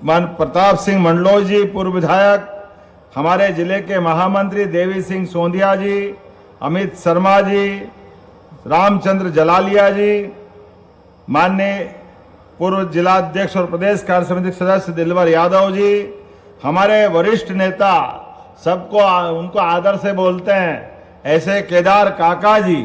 मान प्रताप सिंह मंडलोई जी पूर्व विधायक, हमारे जिले के महामंत्री देवी सिंह सोंधिया जी, अमित शर्मा जी, रामचंद्र जलालिया जी, माननीय पूर्व जिलाध्यक्ष और प्रदेश कार्य समिति सदस्य दिलवर यादव जी, हमारे वरिष्ठ नेता, सबको उनको आदर से बोलते हैं ऐसे केदार काका जी,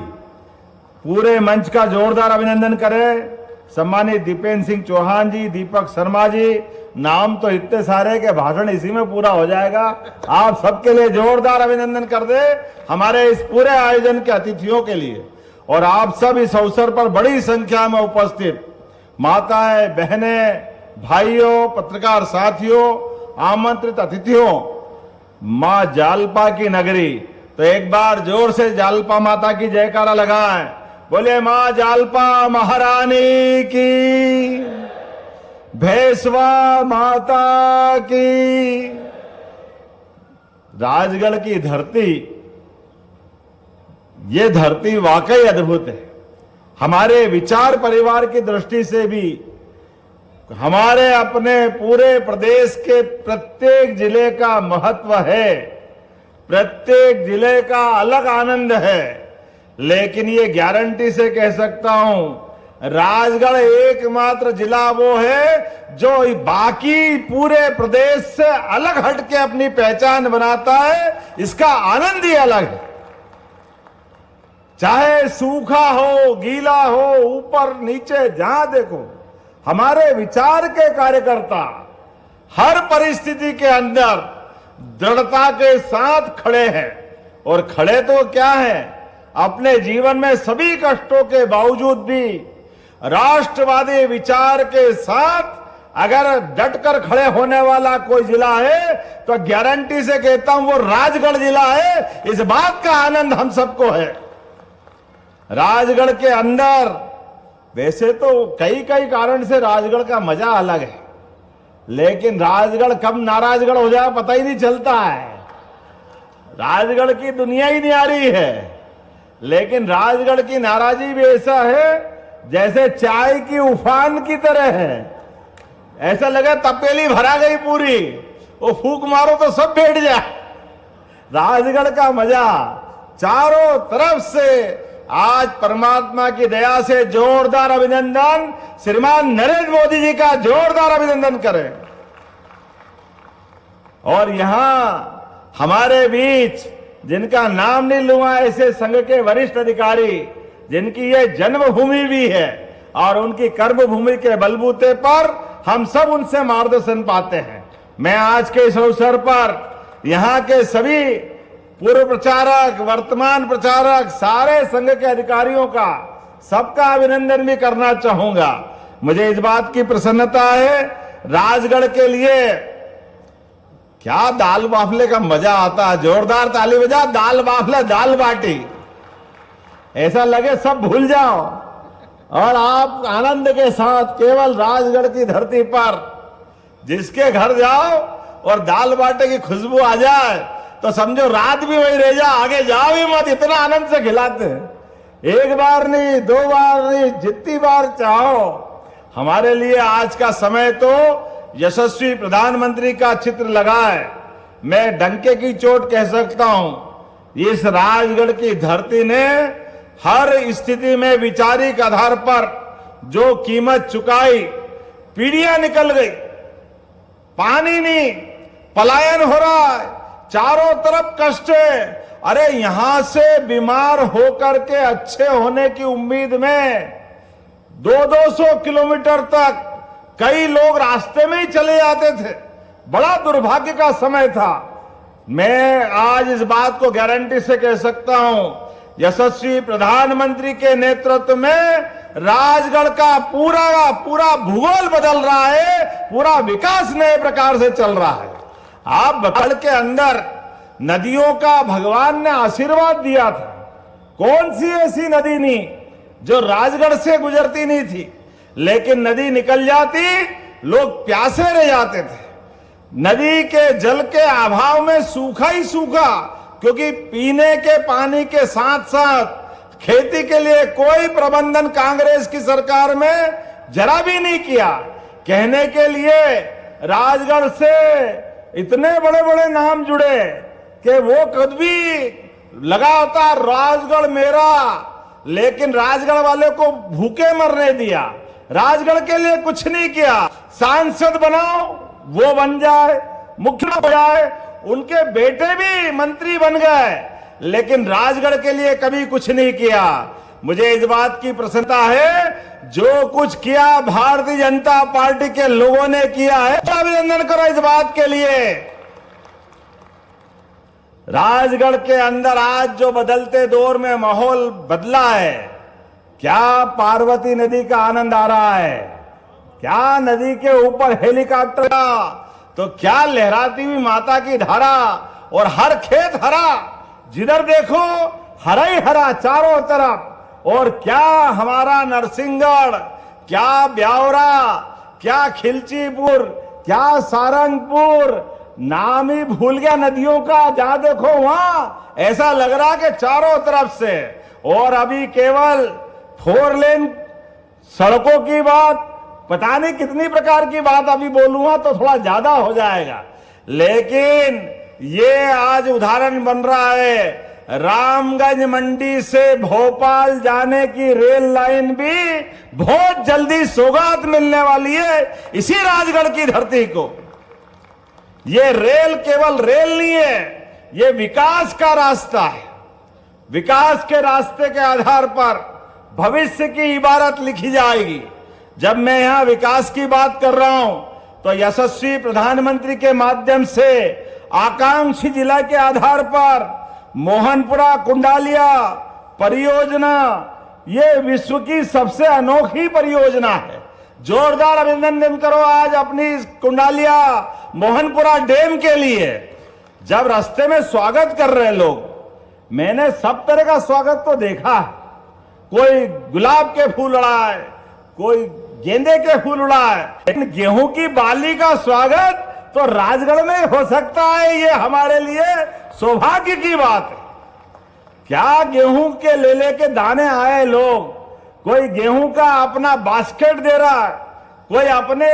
पूरे मंच का जोरदार अभिनंदन करें। सम्मानित दीपेंद्र सिंह चौहान जी, दीपक शर्मा जी, नाम तो इतने सारे के भाषण इसी में पूरा हो जाएगा। आप सबके लिए जोरदार अभिनंदन कर दे हमारे इस पूरे आयोजन के अतिथियों के लिए। और आप सब इस अवसर पर बड़ी संख्या में उपस्थित माताएं, बहनें, भाइयों, पत्रकार साथियों, आमंत्रित अतिथियों, मां जालपा की नगरी, तो एक बार जोर से जालपा माता की जयकारा लगाएं। बोले मां जालपा महारानी की, भैसवा माता की। राजगढ़ की धरती, ये धरती वाकई अद्भुत है। हमारे विचार परिवार की दृष्टि से भी, हमारे अपने पूरे प्रदेश के प्रत्येक जिले का महत्व है, प्रत्येक जिले का अलग आनंद है। लेकिन ये गारंटी से कह सकता हूं, राजगढ़ एकमात्र जिला वो है जो बाकी पूरे प्रदेश से अलग हटके अपनी पहचान बनाता है। इसका आनंद ही अलग है। चाहे सूखा हो, गीला हो, ऊपर नीचे, जहां देखो हमारे विचार के कार्यकर्ता हर परिस्थिति के अंदर दृढ़ता के साथ खड़े हैं। और खड़े तो क्या है, अपने जीवन में सभी कष्टों के बावजूद भी राष्ट्रवादी विचार के साथ अगर डटकर खड़े होने वाला कोई जिला है तो गारंटी से कहता हूं वो राजगढ़ जिला है। इस बात का आनंद हम सबको है। राजगढ़ के अंदर वैसे तो कई कई कारण से राजगढ़ का मजा अलग है, लेकिन राजगढ़ कब नाराजगढ़ हो जाए पता ही नहीं चलता है। राजगढ़ की दुनिया ही न्यारी है, लेकिन राजगढ़ की नाराजी भी ऐसा है जैसे चाय की उफान की तरह है। ऐसा लगे तपेली भरा गई पूरी, वो फूंक मारो तो सब बैठ जाए। राजगढ़ का मजा चारों तरफ से। आज परमात्मा की दया से जोरदार अभिनंदन श्रीमान नरेंद्र मोदी जी का जोरदार अभिनंदन करें। और यहां हमारे बीच जिनका नाम नहीं लूंगा, ऐसे संघ के वरिष्ठ अधिकारी जिनकी ये जन्मभूमि भी है और उनकी कर्मभूमि के बलबूते पर हम सब उनसे मार्गदर्शन पाते हैं। मैं आज के इस अवसर पर यहां के सभी पूर्व प्रचारक, वर्तमान प्रचारक, सारे संघ के अधिकारियों का सबका अभिनंदन भी करना चाहूंगा। मुझे इस बात की प्रसन्नता है, राजगढ़ के लिए क्या दाल बाफले का मजा आता है। जोरदार ताली बजा, दाल बाफला, दाल बाटी, ऐसा लगे सब भूल जाओ और आप आनंद के साथ केवल राजगढ़ की धरती पर जिसके घर जाओ और दाल बाटे की खुशबू आ जाए तो समझो रात भी वही रह जा, आगे जाओ ही मत, इतना आनंद से खिलाते हैं। एक बार नहीं, दो बार नहीं, जितनी बार चाहो। हमारे लिए आज का समय तो यशस्वी प्रधानमंत्री का चित्र लगा है। मैं डंके की चोट कह सकता हूं, इस राजगढ़ की धरती ने हर स्थिति में वैचारिक आधार पर जो कीमत चुकाई, पीढ़ियां निकल गई, पानी नहीं, पलायन हो रहा है, चारों तरफ कष्ट है। अरे यहां से बीमार होकर के अच्छे होने की उम्मीद में 200 किलोमीटर तक कई लोग रास्ते में ही चले जाते थे। बड़ा दुर्भाग्य का समय था। मैं आज इस बात को गारंटी से कह सकता हूं, यशस्वी प्रधानमंत्री के नेतृत्व में राजगढ़ का पूरा भूगोल बदल रहा है, पूरा विकास नए प्रकार से चल रहा है। आप बगल के अंदर नदियों का भगवान ने आशीर्वाद दिया था। कौन सी ऐसी नदी नहीं जो राजगढ़ से गुजरती नहीं थी, लेकिन नदी निकल जाती, लोग प्यासे रह जाते थे। नदी के जल के अभाव में सूखा ही सूखा, क्योंकि पीने के पानी के साथ साथ खेती के लिए कोई प्रबंधन कांग्रेस की सरकार में जरा भी नहीं किया। कहने के लिए राजगढ़ से इतने बड़े बड़े नाम जुड़े कि वो कभी लगा होता राजगढ़ मेरा, लेकिन राजगढ़ वाले को भूखे मरने दिया। राजगढ़ के लिए कुछ नहीं किया। सांसद बनाओ वो बन जाए, मुख्यमंत्री हो जाए, उनके बेटे भी मंत्री बन गए, लेकिन राजगढ़ के लिए कभी कुछ नहीं किया। मुझे इस बात की प्रसन्नता है, जो कुछ किया भारतीय जनता पार्टी के लोगों ने किया है, अभिनंदन करो इस बात के लिए। राजगढ़ के अंदर आज जो बदलते दौर में माहौल बदला है, क्या पार्वती नदी का आनंद आ रहा है, क्या नदी के ऊपर हेलीकॉप्टर का, तो क्या लहराती हुई माता की धारा, और हर खेत हरा, जिधर देखो हरा ही हरा चारों तरफ। और क्या हमारा नरसिंहगढ़, क्या ब्यावरा, क्या खिलचीपुर, क्या सारंगपुर, नाम ही भूल गया नदियों का। जहां देखो वहां ऐसा लग रहा कि चारों तरफ से। और अभी केवल 4 लेन सड़कों की बात, पता नहीं कितनी प्रकार की बात अभी बोलूंगा तो थोड़ा ज्यादा हो जाएगा, लेकिन ये आज उदाहरण बन रहा है। रामगंज मंडी से भोपाल जाने की रेल लाइन भी बहुत जल्दी सौगात मिलने वाली है इसी राजगढ़ की धरती को। ये रेल केवल रेल नहीं है, ये विकास का रास्ता है। विकास के रास्ते के आधार पर भविष्य की इबारत लिखी जाएगी। जब मैं यहां विकास की बात कर रहा हूं तो यशस्वी प्रधानमंत्री के माध्यम से आकांक्षी जिला के आधार पर मोहनपुरा कुंडालिया परियोजना, ये विश्व की सबसे अनोखी परियोजना है। जोरदार अभिनंदन करो आज अपनी कुंडालिया मोहनपुरा डैम के लिए। जब रास्ते में स्वागत कर रहे लोग, मैंने सब तरह का स्वागत तो देखा, कोई गुलाब के फूल उड़ाए, कोई गेंदे के फूल उड़ाए, लेकिन गेहूं की बाली का स्वागत तो राजगढ़ में हो सकता है। ये हमारे लिए सौभाग्य की बात है। क्या गेहूं के ले के दाने आए लोग, कोई गेहूं का अपना बास्केट दे रहा है, कोई अपने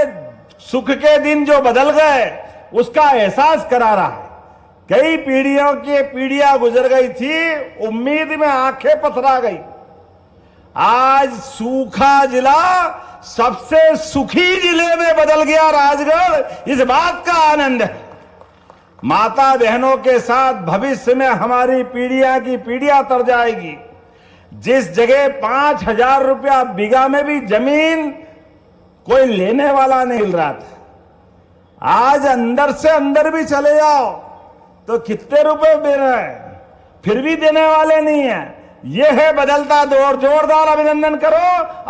सुख के दिन जो बदल गए उसका एहसास करा रहा है। कई पीढ़ियों की पीढ़ियां गुजर गई थी, उम्मीद में आंखें पथरा गई। आज सूखा जिला सबसे सुखी जिले में बदल गया राजगढ़, इस बात का आनंद है। माता बहनों के साथ भविष्य में हमारी पीढ़ियां की पीढ़ियां तर जाएगी। जिस जगह 5,000 रुपया बीघा में भी जमीन कोई लेने वाला नहीं मिल रहा था, आज अंदर से अंदर भी चले जाओ तो कितने रुपए दे रहे हैं, फिर भी देने वाले नहीं है। यह है बदलता दौर। जोरदार अभिनंदन करो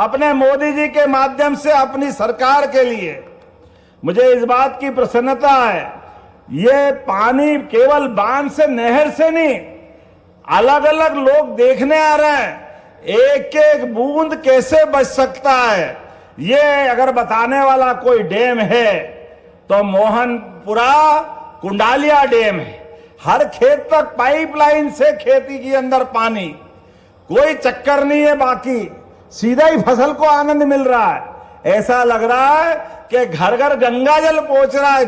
अपने मोदी जी के माध्यम से अपनी सरकार के लिए। मुझे इस बात की प्रसन्नता है, ये पानी केवल बांध से नहर से नहीं, अलग अलग लोग देखने आ रहे हैं एक एक बूंद कैसे बच सकता है। ये अगर बताने वाला कोई डैम है तो मोहनपुरा कुंडालिया डैम है। हर खेत तक पाइपलाइन से खेती के अंदर पानी, कोई चक्कर नहीं है, बाकी सीधा ही फसल को आनंद मिल रहा है। ऐसा लग रहा है कि घर घर गंगा जल पहुंच रहा है।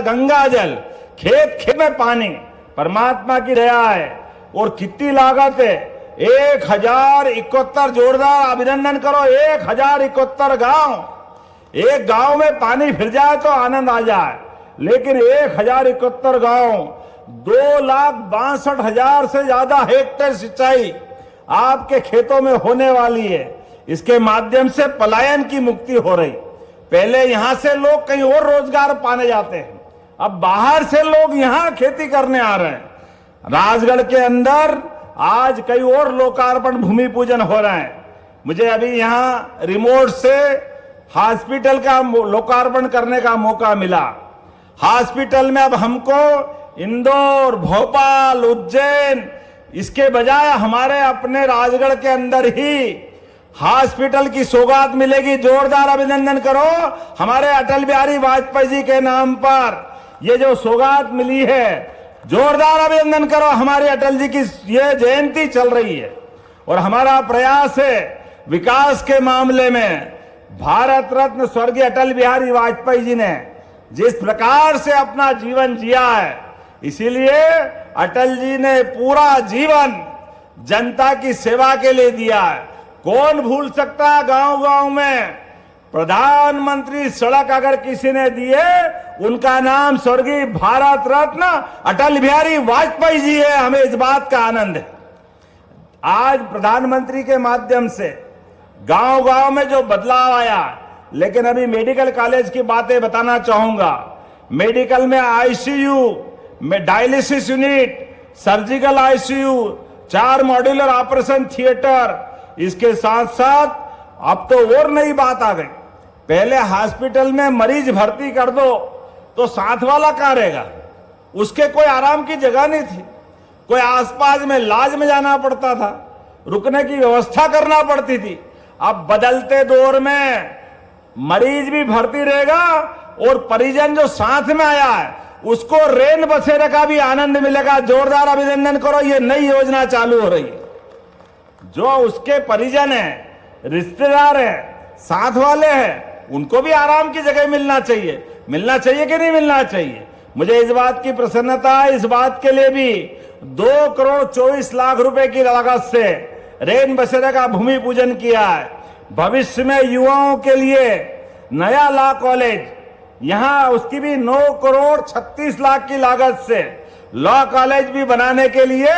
गंगा जल, खेत खेत में पानी, परमात्मा की दया है। और कितनी लागत है, 1071, जोरदार अभिनंदन करो, 1071 गांव। एक गांव में पानी फिर जाए तो आनंद आ जाए, लेकिन 1071 गांव, 2,62,000 से ज्यादा हेक्टेयर सिंचाई आपके खेतों में होने वाली है। इसके माध्यम से पलायन की मुक्ति हो रही। पहले यहां से लोग कहीं और रोजगार पाने जाते हैं, अब बाहर से लोग यहां खेती करने आ रहे हैं। राजगढ़ के अंदर आज कई और लोकार्पण भूमि पूजन हो रहे हैं। मुझे अभी यहां रिमोट से हॉस्पिटल का लोकार्पण करने का मौका मिला। हॉस्पिटल में अब हमको इंदौर, भोपाल, उज्जैन, इसके बजाय हमारे अपने राजगढ़ के अंदर ही हॉस्पिटल की सौगात मिलेगी। जोरदार अभिनंदन करो हमारे अटल बिहारी वाजपेयी जी के नाम पर ये जो सौगात मिली है। जोरदार अभिनंदन करो, हमारे अटल जी की ये जयंती चल रही है और हमारा प्रयास है विकास के मामले में। भारत रत्न स्वर्गीय अटल बिहारी वाजपेयी जी ने जिस प्रकार से अपना जीवन जिया है, इसीलिए अटल जी ने पूरा जीवन जनता की सेवा के लिए दिया है। कौन भूल सकता है गांव गांव में प्रधानमंत्री सड़क अगर किसी ने दिए, उनका नाम स्वर्गीय भारत रत्न अटल बिहारी वाजपेयी जी है। हमें इस बात का आनंद है। आज प्रधानमंत्री के माध्यम से गांव गांव में जो बदलाव आया, लेकिन अभी मेडिकल कॉलेज की बातें बताना चाहूंगा। मेडिकल में आईसीयू में dialysis unit, surgical ICU, 4 modular operation theatre, इसके साथ साथ अब तो और नई बात आ गई। पहले हॉस्पिटल में मरीज भर्ती कर दो तो साथ वाला कहां रहेगा, उसके कोई आराम की जगह नहीं थी। कोई आसपास में लाज में जाना पड़ता था, रुकने की व्यवस्था करना पड़ती थी। अब बदलते दौर में मरीज भी भर्ती रहेगा और परिजन जो साथ में आया है उसको रेन बसेरे का भी आनंद मिलेगा। जोरदार अभिनंदन करो, ये नई योजना चालू हो रही है। जो उसके परिजन है, रिश्तेदार है, साथ वाले हैं, उनको भी आराम की जगह मिलना चाहिए। मिलना चाहिए कि नहीं मिलना चाहिए? मुझे इस बात की प्रसन्नता है, इस बात के लिए भी 2 करोड़ 24 लाख रुपए की लागत से रेन बसेरे का भूमि पूजन किया है। भविष्य में युवाओं के लिए नया लॉ कॉलेज, यहां उसकी भी 9 करोड़ 36 लाख की लागत से लॉ कॉलेज भी बनाने के लिए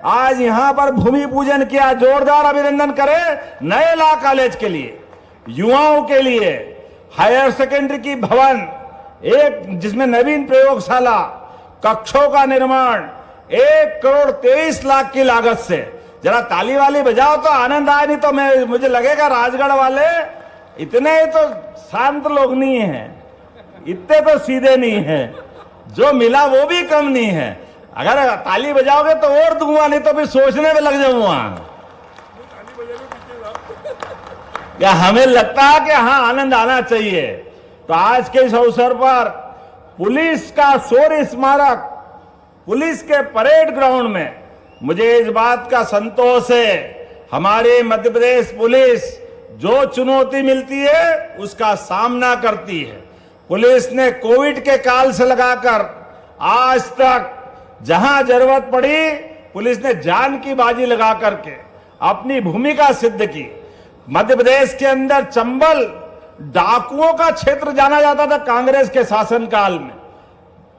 आज यहां पर भूमि पूजन किया। जोरदार अभिनंदन करें नए लॉ कॉलेज के लिए। युवाओं के लिए हायर सेकेंडरी की भवन, एक जिसमें नवीन प्रयोगशाला, कक्षों का निर्माण 1 करोड़ 23 लाख की लागत से। जरा ताली वाली बजाओ तो आनंद आए, नहीं तो मुझे लगेगा राजगढ़ वाले इतने तो शांत लोग नहीं हैं, इतने तो सीधे नहीं हैं, जो मिला वो भी कम नहीं है। अगर ताली बजाओगे तो और दूंगा, नहीं तो फिर सोचने में लग जाऊंगा। या हमें लगता है कि हाँ आनंद आना चाहिए। तो आज के इस अवसर पर पुलिस का शौर्य स्मारक, पुलिस के परेड ग्राउंड में मुझे इस बात का संतोष है, हमारे मध्य प्रदेश पुलिस जो चुनौती मिलती है उसका सामना करती है। पुलिस ने कोविड के काल से लगाकर आज तक जहां जरूरत पड़ी, पुलिस ने जान की बाजी लगा करके अपनी भूमिका सिद्ध की। मध्य प्रदेश के अंदर चंबल डाकुओं का क्षेत्र जाना जाता था कांग्रेस के शासनकाल में।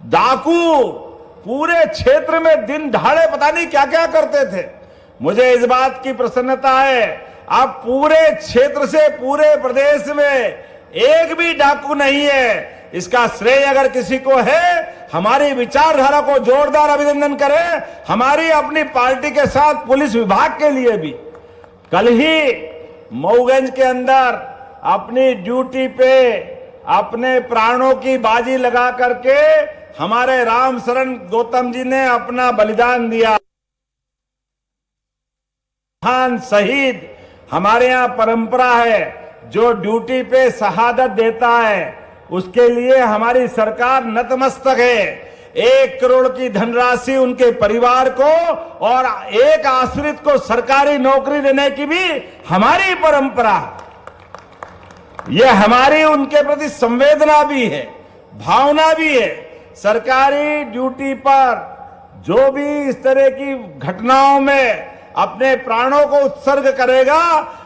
डाकू पूरे क्षेत्र में दिन दहाड़े पता नहीं क्या क्या करते थे। मुझे इस बात की प्रसन्नता है, अब पूरे क्षेत्र से पूरे प्रदेश में एक भी डाकू नहीं है। इसका श्रेय अगर किसी को है, हमारी विचारधारा को जोरदार अभिनंदन करें। हमारी अपनी पार्टी के साथ पुलिस विभाग के लिए भी कल ही मऊगंज के अंदर अपनी ड्यूटी पे अपने प्राणों की बाजी लगा करके हमारे राम शरण गौतम जी ने अपना बलिदान दिया। महान शहीद हमारे यहाँ परंपरा है, जो ड्यूटी पे शहादत देता है उसके लिए हमारी सरकार नतमस्तक है। 1 करोड़ की धनराशि उनके परिवार को और एक आश्रित को सरकारी नौकरी देने की भी हमारी परंपरा है। यह हमारी उनके प्रति संवेदना भी है, भावना भी है। सरकारी ड्यूटी पर जो भी इस तरह की घटनाओं में अपने प्राणों को उत्सर्ग करेगा,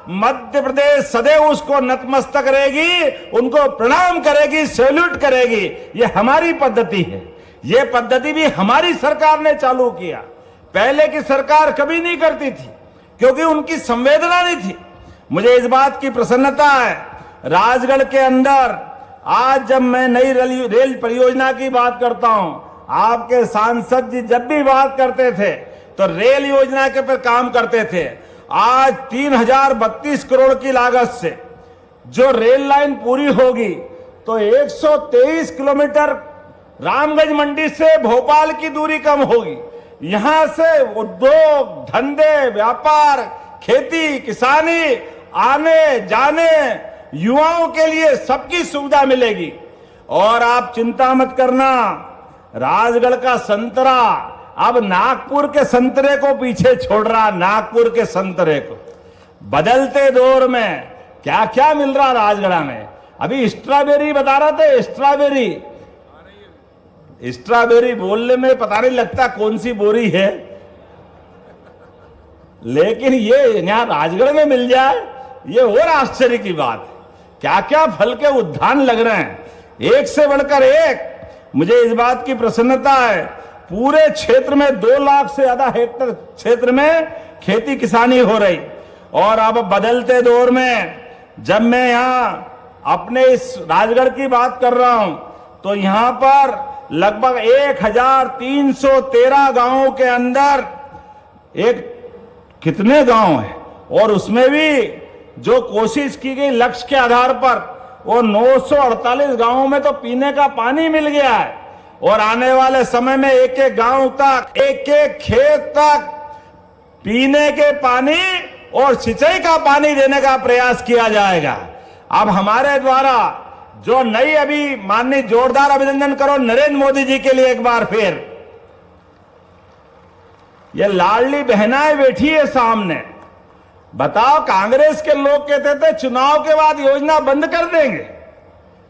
मध्य प्रदेश सदैव उसको नतमस्तक रहेगी, उनको प्रणाम करेगी, सैल्यूट करेगी। ये हमारी पद्धति है। ये पद्धति भी हमारी सरकार ने चालू किया, पहले की सरकार कभी नहीं करती थी क्योंकि उनकी संवेदना नहीं थी। मुझे इस बात की प्रसन्नता है, राजगढ़ के अंदर आज जब मैं नई रेल परियोजना की बात करता हूं, आपके सांसद जी जब भी बात करते थे तो रेल योजना के पर काम करते थे। आज 3032 करोड़ की लागत से जो रेल लाइन पूरी होगी तो 123 किलोमीटर रामगंज मंडी से भोपाल की दूरी कम होगी। यहां से उद्योग, धंधे, व्यापार, खेती, किसानी, आने जाने, युवाओं के लिए सबकी सुविधा मिलेगी। और आप चिंता मत करना, राजगढ़ का संतरा अब नागपुर के संतरे को पीछे छोड़ रहा। नागपुर के संतरे को बदलते दौर में क्या क्या मिल रहा राजगढ़ में। अभी स्ट्रॉबेरी बता रहा था, स्ट्रॉबेरी बोलने में पता नहीं लगता कौन सी बोरी है, लेकिन ये यहां राजगढ़ में मिल जाए ये और आश्चर्य की बात है। क्या क्या फल के उद्यान लग रहे हैं, एक से बढ़कर एक। मुझे इस बात की प्रसन्नता है, पूरे क्षेत्र में 2 लाख से ज्यादा हेक्टेयर क्षेत्र में खेती किसानी हो रही। और अब बदलते दौर में जब मैं यहां अपने इस राजगढ़ की बात कर रहा हूं तो यहां पर लगभग 1313 गांवों के अंदर एक कितने गांव हैं, और उसमें भी जो कोशिश की गई लक्ष्य के आधार पर वो 948 गांवों में तो पीने का पानी मिल गया है। और आने वाले समय में एक एक गांव तक, एक एक खेत तक पीने के पानी और सिंचाई का पानी देने का प्रयास किया जाएगा। अब हमारे द्वारा जो नई, अभी माननीय जोरदार अभिनंदन करो नरेंद्र मोदी जी के लिए एक बार फिर। ये लाडली बहनाएं बैठी है सामने। बताओ, कांग्रेस के लोग कहते थे चुनाव के बाद योजना बंद कर देंगे,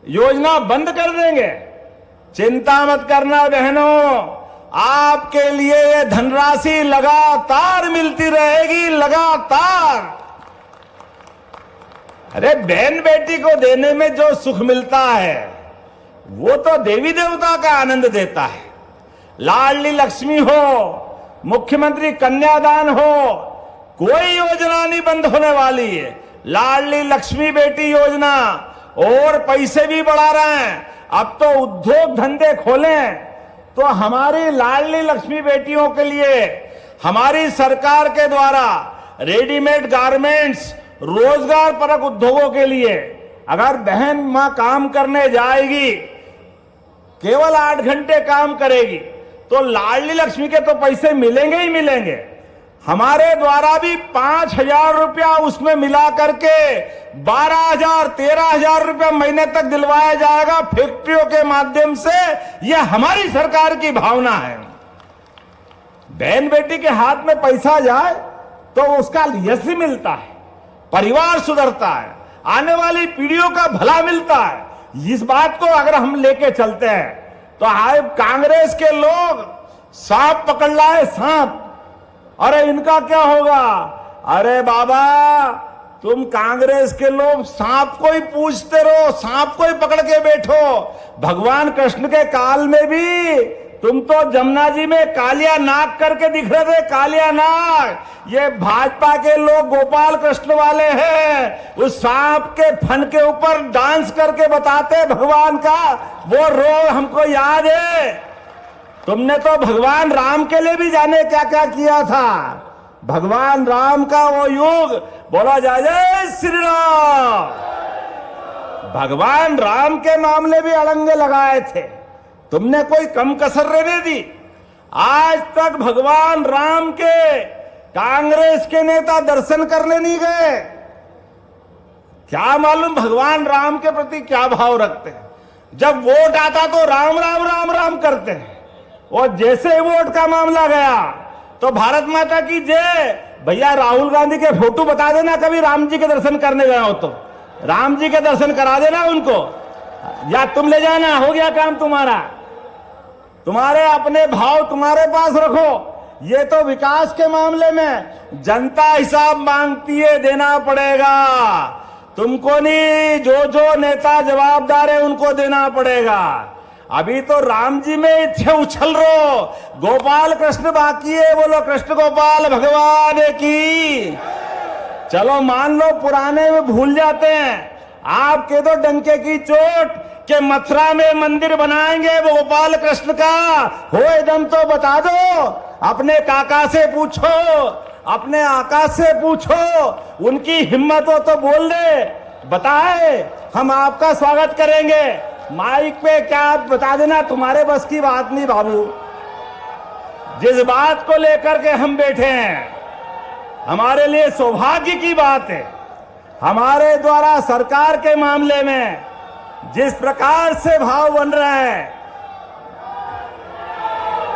योजना बंद कर देंगे। चिंता मत करना बहनों, आपके लिए ये धनराशि लगातार मिलती रहेगी, लगातार। अरे बहन बेटी को देने में जो सुख मिलता है वो तो देवी देवता का आनंद देता है। लाडली लक्ष्मी हो, मुख्यमंत्री कन्यादान हो, कोई योजना नहीं बंद होने वाली है। लाडली लक्ष्मी बेटी योजना और पैसे भी बढ़ा रहे हैं। अब तो उद्योग धंधे खोलें तो हमारी लाडली लक्ष्मी बेटियों के लिए हमारी सरकार के द्वारा रेडीमेड गारमेंट्स, रोजगार परक उद्योगों के लिए अगर बहन मां काम करने जाएगी, केवल 8 घंटे काम करेगी तो लाडली लक्ष्मी के तो पैसे मिलेंगे ही मिलेंगे। हमारे द्वारा भी 5,000 रुपया उसमें मिला करके 12,000, 13,000 रुपया महीने तक दिलवाया जाएगा फैक्ट्रियों के माध्यम से। यह हमारी सरकार की भावना है। बहन बेटी के हाथ में पैसा जाए तो उसका यश मिलता है, परिवार सुधरता है, आने वाली पीढ़ियों का भला मिलता है। इस बात को अगर हम लेके चलते हैं तो आज कांग्रेस के लोग सांप पकड़ लाए, सांप। अरे इनका क्या होगा? अरे बाबा, तुम कांग्रेस के लोग सांप को ही पूछते रहो, सांप को ही पकड़ के बैठो। भगवान कृष्ण के काल में भी तुम तो जमुना जी में कालिया नाग करके दिख रहे थे, कालिया नाग। ये भाजपा के लोग गोपाल कृष्ण वाले हैं, उस सांप के फन के ऊपर डांस करके बताते भगवान का वो रोग हमको याद है। तुमने तो भगवान राम के लिए भी जाने क्या क्या किया था। भगवान राम का वो युग, बोला जाए जय श्री राम। भगवान राम के मामले भी अड़ंगे लगाए थे, तुमने कोई कम कसर रहने दी। आज तक भगवान राम के कांग्रेस के नेता दर्शन करने नहीं गए। क्या मालूम भगवान राम के प्रति क्या भाव रखते हैं। जब वोट आता तो राम राम राम राम करते हैं, और जैसे ही वोट का मामला गया तो भारत माता की जय। भैया राहुल गांधी के फोटो बता देना कभी राम जी के दर्शन करने गया हो तो, राम जी के दर्शन करा देना उनको, या तुम ले जाना, हो गया काम तुम्हारा। तुम्हारे अपने भाव तुम्हारे पास रखो। ये तो विकास के मामले में जनता हिसाब मांगती है, देना पड़ेगा तुमको नहीं। जो नेता जवाबदार है उनको देना पड़ेगा। अभी तो राम जी में इच्छे उछल रहो, गोपाल कृष्ण बाकी है। बोलो कृष्ण गोपाल भगवान की। चलो मान लो पुराने में भूल जाते हैं, आपके तो डंके की चोट के मथुरा में मंदिर बनाएंगे वो गोपाल कृष्ण का, हो एकदम तो बता दो। अपने काका से पूछो, अपने आका से पूछो, उनकी हिम्मत हो तो बोल दे, बताए हम आपका स्वागत करेंगे। माइक पे क्या आप बता देना, तुम्हारे बस की बात नहीं बाबू। जिस बात को लेकर के हम बैठे हैं, हमारे लिए सौभाग्य की बात है। हमारे द्वारा सरकार के मामले में जिस प्रकार से भाव बन रहे हैं,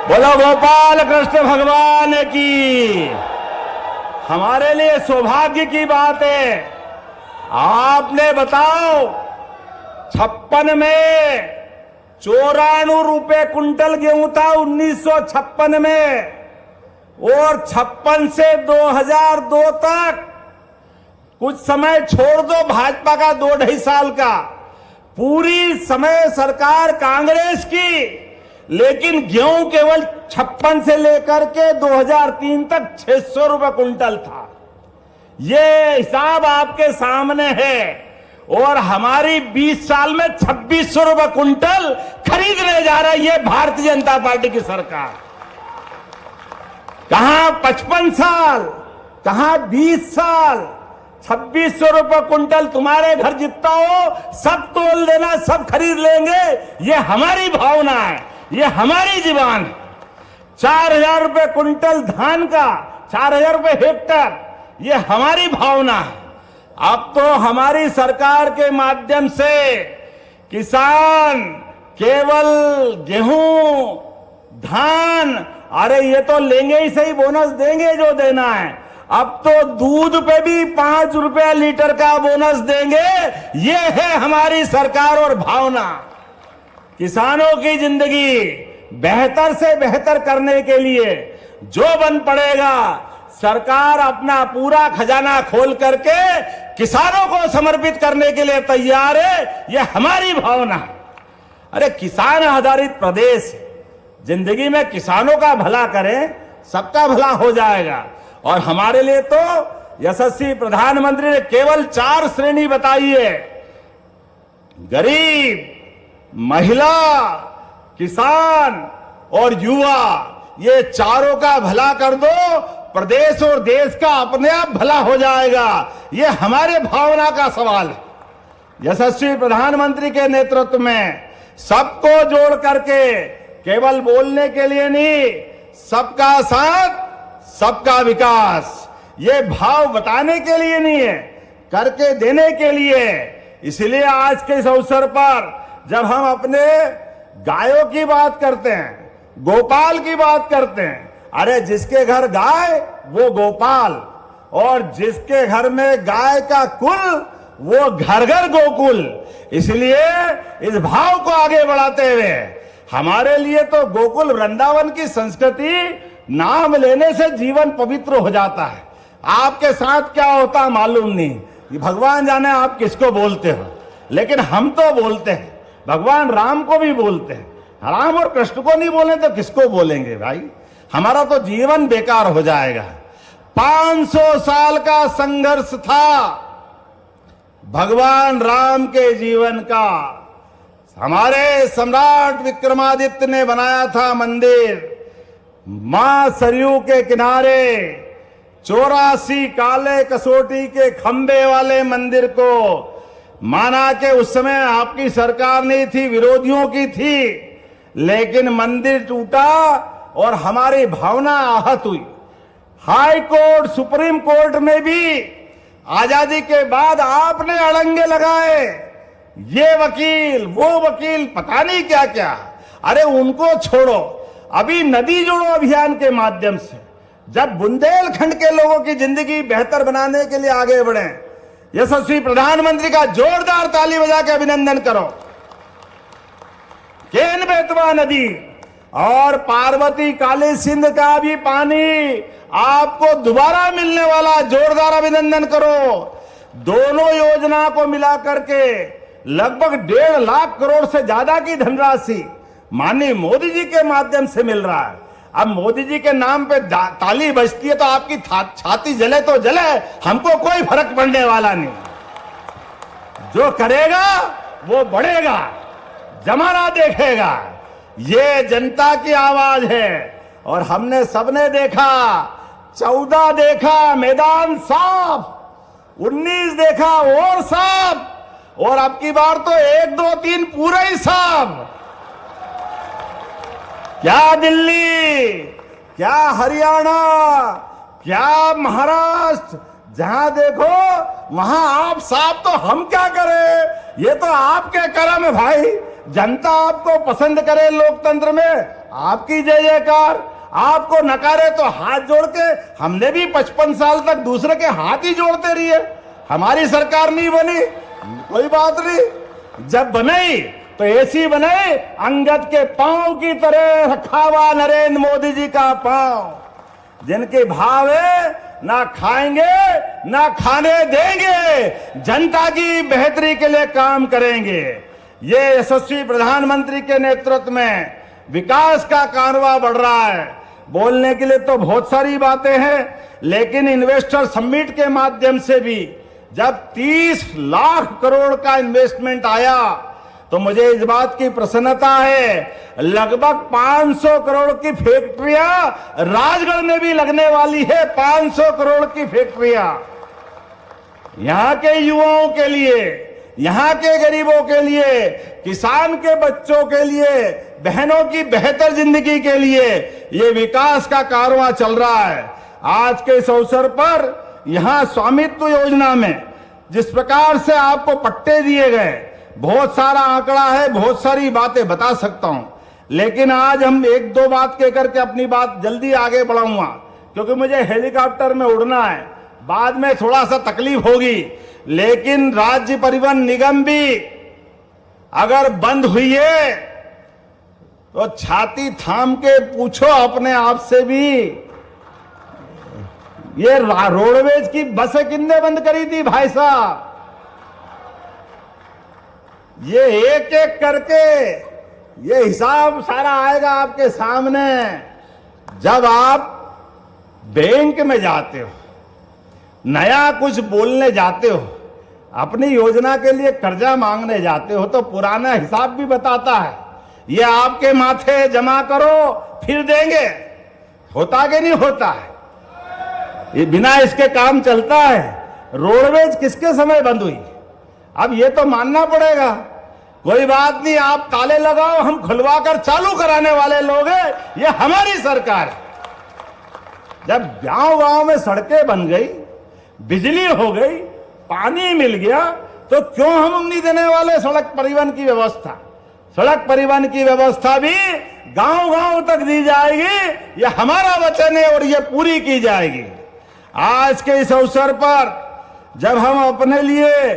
बोलो गोपाल कृष्ण भगवान की, हमारे लिए सौभाग्य की बात है। आपने बताओ 56 में 94 रुपए कुंटल गेहूं था 1956 में, और 56 से 2002 तक, कुछ समय छोड़ दो भाजपा का 2-2.5 साल का, पूरी समय सरकार कांग्रेस की, लेकिन गेहूं केवल 56 से लेकर के 2003 तक 600 रुपए कुंटल था। ये हिसाब आपके सामने है। और हमारी 20 साल में 2600 रुपए कुंटल खरीदने जा रही है भारतीय जनता पार्टी की सरकार। कहां 55 साल, कहां 20 साल, 2600 रुपए कुंटल तुम्हारे घर जितना हो सब तोल देना, सब खरीद लेंगे। ये हमारी भावना है, ये हमारी जीवन है। 4000 रुपए कुंटल धान का, 4000 रुपए हेक्टर, ये हमारी भावना है। अब तो हमारी सरकार के माध्यम से किसान केवल गेहूं, धान, अरे ये तो लेंगे ही सही, बोनस देंगे जो देना है। अब तो दूध पे भी 5 रुपया लीटर का बोनस देंगे। ये है हमारी सरकार और भावना। किसानों की जिंदगी बेहतर से बेहतर करने के लिए जो बन पड़ेगा, सरकार अपना पूरा खजाना खोल करके किसानों को समर्पित करने के लिए तैयार है। ये हमारी भावना है। अरे किसान आधारित प्रदेश, जिंदगी में किसानों का भला करें, सबका भला हो जाएगा। और हमारे लिए तो यशस्वी प्रधानमंत्री ने केवल 4 श्रेणी बताई है, गरीब, महिला, किसान और युवा। ये चारों का भला कर दो, प्रदेश और देश का अपने आप भला हो जाएगा। ये हमारे भावना का सवाल है। यशस्वी प्रधानमंत्री के नेतृत्व में सबको जोड़ करके, केवल बोलने के लिए नहीं, सबका साथ सबका विकास, ये भाव बताने के लिए नहीं है, करके देने के लिए। इसलिए आज के इस अवसर पर जब हम अपने गायों की बात करते हैं, गोपाल की बात करते हैं, अरे जिसके घर गाय वो गोपाल, और जिसके घर में गाय का कुल वो घर घर गोकुल। इसलिए इस भाव को आगे बढ़ाते हुए हमारे लिए तो गोकुल वृंदावन की संस्कृति, नाम लेने से जीवन पवित्र हो जाता है। आपके साथ क्या होता मालूम नहीं, ये भगवान जाने आप किसको बोलते हो, लेकिन हम तो बोलते हैं। भगवान राम को भी बोलते हैं, राम और कृष्ण को नहीं बोले तो किसको बोलेंगे भाई? हमारा तो जीवन बेकार हो जाएगा। 500 साल का संघर्ष था भगवान राम के जीवन का। हमारे सम्राट विक्रमादित्य ने बनाया था मंदिर, मां सरयू के किनारे 84 काले कसौटी के खंबे वाले मंदिर को। माना कि उस समय आपकी सरकार नहीं थी, विरोधियों की थी, लेकिन मंदिर टूटा और हमारी भावना आहत हुई। हाई कोर्ट, सुप्रीम कोर्ट में भी आजादी के बाद आपने अड़ंगे लगाए, ये वकील वो वकील, पता नहीं क्या क्या। अरे उनको छोड़ो, अभी नदी जोड़ो अभियान के माध्यम से जब बुंदेलखंड के लोगों की जिंदगी बेहतर बनाने के लिए आगे बढ़े, यशस्वी प्रधानमंत्री का जोरदार ताली बजा के अभिनंदन करो। केन बेतवा नदी और पार्वती काली सिंध का भी पानी आपको दोबारा मिलने वाला, जोरदार अभिनंदन करो। दोनों योजना को मिलाकर के लगभग 1.5 लाख करोड़ से ज्यादा की धनराशि माननीय मोदी जी के माध्यम से मिल रहा है। अब मोदी जी के नाम पे ताली बजती है तो आपकी छाती जले तो जले, हमको कोई फर्क पड़ने वाला नहीं। जो करेगा वो बढ़ेगा, जमाना देखेगा। ये जनता की आवाज है और हमने सबने देखा, 14 देखा मैदान साफ, 19 देखा और साफ, और अब की बार तो 1, 2, 3 पूरा ही साहब। क्या दिल्ली, क्या हरियाणा, क्या महाराष्ट्र, जहां देखो वहां आप साहब, तो हम क्या करें? ये तो आपके कर्म है भाई। जनता आपको पसंद करे लोकतंत्र में, आपकी जय जयकार। आपको नकारे तो हाथ जोड़ के, हमने भी 55 साल तक दूसरे के हाथ ही जोड़ते रहिए। हमारी सरकार नहीं बनी, कोई बात नहीं। जब बनाई तो ऐसी बनाई, अंगद के पांव की तरह रखा हुआ नरेंद्र मोदी जी का पांव। जिनके भाव है ना खाएंगे ना खाने देंगे, जनता की बेहतरी के लिए काम करेंगे। ये यशस्वी प्रधानमंत्री के नेतृत्व में विकास का कारवां बढ़ रहा है। बोलने के लिए तो बहुत सारी बातें हैं, लेकिन इन्वेस्टर समिट के माध्यम से भी जब 30 लाख करोड़ का इन्वेस्टमेंट आया तो मुझे इस बात की प्रसन्नता है, लगभग 500 करोड़ की फैक्ट्रियां राजगढ़ में भी लगने वाली है। 500 करोड़ की फैक्ट्रियां यहां के युवाओं के लिए, यहां के गरीबों के लिए, किसान के बच्चों के लिए, बहनों की बेहतर जिंदगी के लिए ये विकास का कारवां चल रहा है। आज के इस अवसर पर यहां स्वामित्व योजना में जिस प्रकार से आपको पट्टे दिए गए, बहुत सारा आंकड़ा है, बहुत सारी बातें बता सकता हूं, लेकिन आज हम 1-2 बात कहकर के अपनी बात जल्दी आगे बढ़ाऊंगा, क्योंकि मुझे हेलीकॉप्टर में उड़ना है। बाद में थोड़ा सा तकलीफ होगी, लेकिन राज्य परिवहन निगम भी अगर बंद हुई है तो छाती थाम के पूछो अपने आप से भी, ये रोडवेज की बसें किसने बंद करी थी भाई साहब? ये एक एक करके ये हिसाब सारा आएगा आपके सामने। जब आप बैंक में जाते हो, नया कुछ बोलने जाते हो, अपनी योजना के लिए कर्जा मांगने जाते हो, तो पुराना हिसाब भी बताता है, ये आपके माथे जमा करो फिर देंगे। होता कि नहीं होता है? ये बिना इसके काम चलता है? रोडवेज किसके समय बंद हुई? अब ये तो मानना पड़ेगा। कोई बात नहीं, आप ताले लगाओ, हम खुलवाकर चालू कराने वाले लोग हैं, ये हमारी सरकार है। जब गांव-गांव में सड़कें बन गई, बिजली हो गई, पानी मिल गया, तो क्यों हम नहीं देने वाले सड़क परिवहन की व्यवस्था? सड़क परिवहन की व्यवस्था भी गांव-गांव तक दी जाएगी, ये हमारा वचन है और ये पूरी की जाएगी। आज के इस अवसर पर जब हम अपने लिए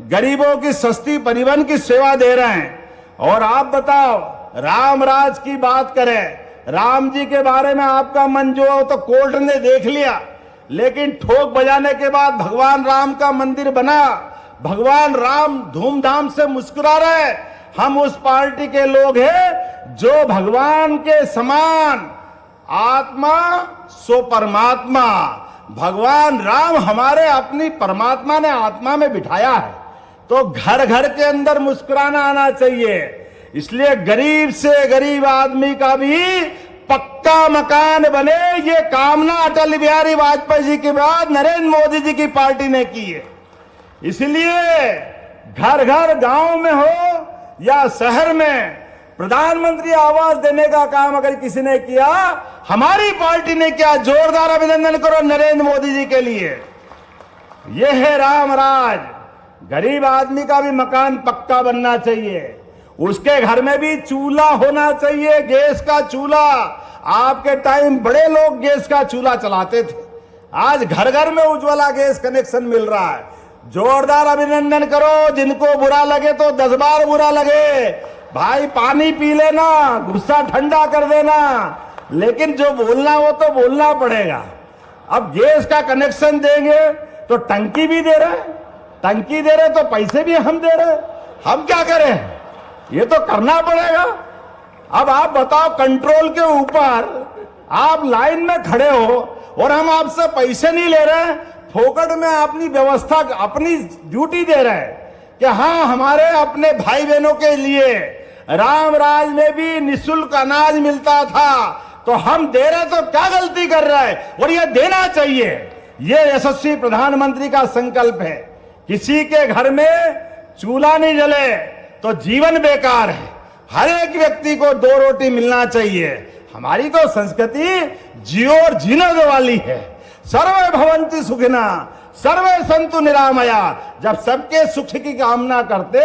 गरीबों की सस्ती परिवहन की सेवा दे रहे हैं, और आप बताओ, राम राज की बात करें, राम जी के बारे में आपका मन जो हो तो कोर्ट ने देख लिया, लेकिन ठोक बजाने के बाद भगवान राम का मंदिर बना, भगवान राम धूमधाम से मुस्कुरा रहे। हम उस पार्टी के लोग हैं जो भगवान के समान, आत्मा सो परमात्मा, भगवान राम हमारे अपनी परमात्मा ने आत्मा में बिठाया है, तो घर घर के अंदर मुस्कुराना आना चाहिए। इसलिए गरीब से गरीब आदमी का भी पक्का मकान बने, ये कामना अटल बिहारी वाजपेयी जी के बाद नरेंद्र मोदी जी की पार्टी ने की है। इसलिए घर घर गांव में हो या शहर में प्रधानमंत्री आवास देने का काम अगर किसी ने किया, हमारी पार्टी ने किया। जोरदार अभिनंदन करो नरेंद्र मोदी जी के लिए। यह है राम राज। गरीब आदमी का भी मकान पक्का बनना चाहिए, उसके घर में भी चूल्हा होना चाहिए, गैस का चूल्हा। आपके टाइम बड़े लोग गैस का चूल्हा चलाते थे, आज घर घर में उज्ज्वला गैस कनेक्शन मिल रहा है। जोरदार अभिनंदन करो। जिनको बुरा लगे तो 10 बार बुरा लगे, भाई पानी पी लेना, गुस्सा ठंडा कर देना, लेकिन जो बोलना वो तो बोलना पड़ेगा। अब गैस का कनेक्शन देंगे तो टंकी भी दे रहे, टंकी दे रहे तो पैसे भी हम दे रहे, हम क्या करें? ये तो करना पड़ेगा। अब आप बताओ, कंट्रोल के ऊपर आप लाइन में खड़े हो और हम आपसे पैसे नहीं ले रहे, फोकट में अपनी व्यवस्था, अपनी ड्यूटी दे रहे हैं कि हाँ, हमारे अपने भाई बहनों के लिए राम राज में भी निःशुल्क अनाज मिलता था, तो हम दे रहे तो क्या गलती कर रहे हैं? और ये देना चाहिए। ये यशस्वी प्रधानमंत्री का संकल्प है। किसी के घर में चूल्हा नहीं जले तो जीवन बेकार है। हर एक व्यक्ति को 2 रोटी मिलना चाहिए। हमारी तो संस्कृति जियो और जीने दो वाली है। सर्वे भवंति सुखिना सर्वे संतु निरामया। जब सबके सुख की कामना करते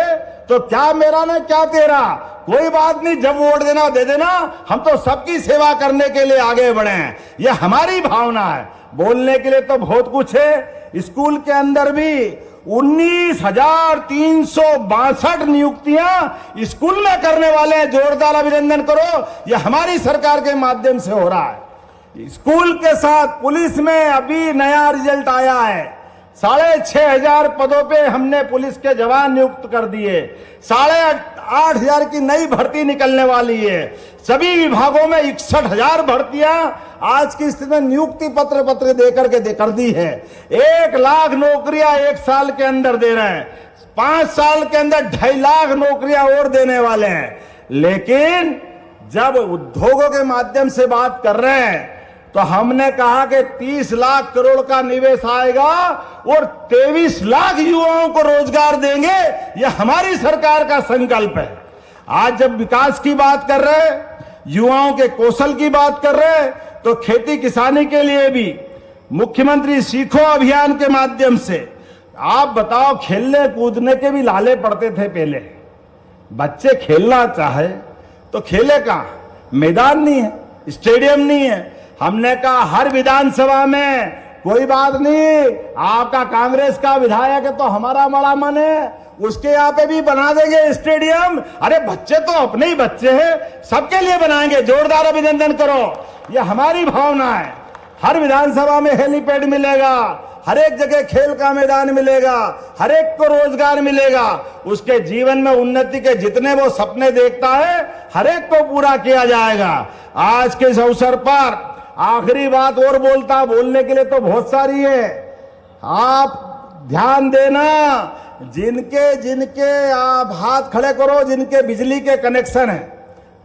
तो क्या मेरा ना क्या तेरा, कोई बात नहीं, जब वोट देना दे देना, हम तो सबकी सेवा करने के लिए आगे बढ़े हैं। यह हमारी भावना है। बोलने के लिए तो बहुत कुछ है। स्कूल के अंदर भी 19,362 नियुक्तियां स्कूल में करने वाले हैं। जोरदार अभिनंदन करो, यह हमारी सरकार के माध्यम से हो रहा है। स्कूल के साथ पुलिस में अभी नया रिजल्ट आया है। 6,500 पदों पे हमने पुलिस के जवान नियुक्त कर दिए। 8,500 की नई भर्ती निकलने वाली है। सभी विभागों में 61,000 भर्तियां आज की स्थिति में नियुक्ति पत्र देकर के कर दी है। 1 लाख नौकरियां 1 साल के अंदर दे रहे हैं। 5 साल के अंदर 2.5 लाख नौकरियां और देने वाले हैं। लेकिन जब उद्योगों के माध्यम से बात कर रहे हैं तो हमने कहा कि 30 लाख करोड़ का निवेश आएगा और 23 लाख युवाओं को रोजगार देंगे। यह हमारी सरकार का संकल्प है। आज जब विकास की बात कर रहे हैं, युवाओं के कौशल की बात कर रहे हैं, तो खेती किसानी के लिए भी मुख्यमंत्री सीखो अभियान के माध्यम से, आप बताओ, खेलने कूदने के भी लाले पड़ते थे पहले। बच्चे खेलना चाहे तो खेले कहां? मैदान नहीं है, स्टेडियम नहीं है। हमने कहा हर विधानसभा में कोई बात नहीं, आपका कांग्रेस का विधायक है तो हमारा बड़ा मन है, उसके यहाँ पे भी बना देंगे स्टेडियम। अरे बच्चे तो अपने ही बच्चे हैं, सबके लिए बनाएंगे। जोरदार अभिनंदन करो, यह हमारी भावना है। हर विधानसभा में हेलीपैड मिलेगा, हर एक जगह खेल का मैदान मिलेगा, हर एक को रोजगार मिलेगा। उसके जीवन में उन्नति के जितने वो सपने देखता है, हर एक को पूरा किया जाएगा। आज के इस अवसर पर आखिरी बात और बोलने के लिए तो बहुत सारी है। आप ध्यान देना, जिनके आप हाथ खड़े करो, जिनके बिजली के कनेक्शन है,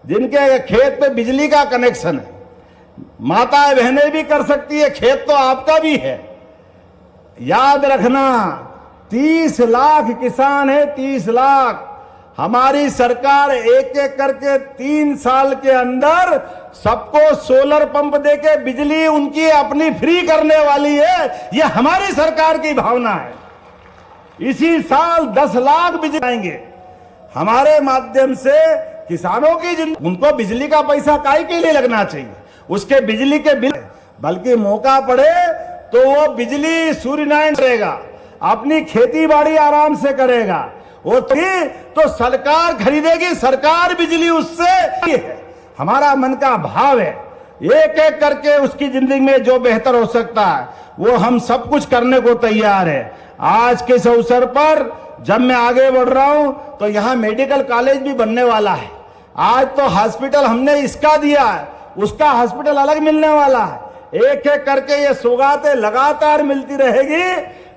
जिनके खेत पे बिजली का कनेक्शन है, माताएं बहनें भी कर सकती है, खेत तो आपका भी है। याद रखना, 30 लाख किसान है, 30 लाख। हमारी सरकार एक एक करके 3 साल के अंदर सबको सोलर पंप देके बिजली उनकी अपनी फ्री करने वाली है। यह हमारी सरकार की भावना है। इसी साल 10 लाख बिजली आएंगे हमारे माध्यम से। किसानों की उनको बिजली का पैसा काहे के लिए लगना चाहिए, उसके बिजली के बिल, बल्कि मौका पड़े तो वो बिजली सूर्यनारायण करेगा, अपनी खेती बाड़ी आराम से करेगा। वो तो सरकार खरीदेगी, सरकार बिजली उससे है। हमारा मन का भाव है, एक एक करके उसकी जिंदगी में जो बेहतर हो सकता है वो हम सब कुछ करने को तैयार है। आज के इस अवसर पर जब मैं आगे बढ़ रहा हूं तो यहाँ मेडिकल कॉलेज भी बनने वाला है। आज तो हॉस्पिटल हमने इसका दिया है, उसका हॉस्पिटल अलग मिलने वाला है। एक एक करके ये सौगातें लगातार मिलती रहेगी।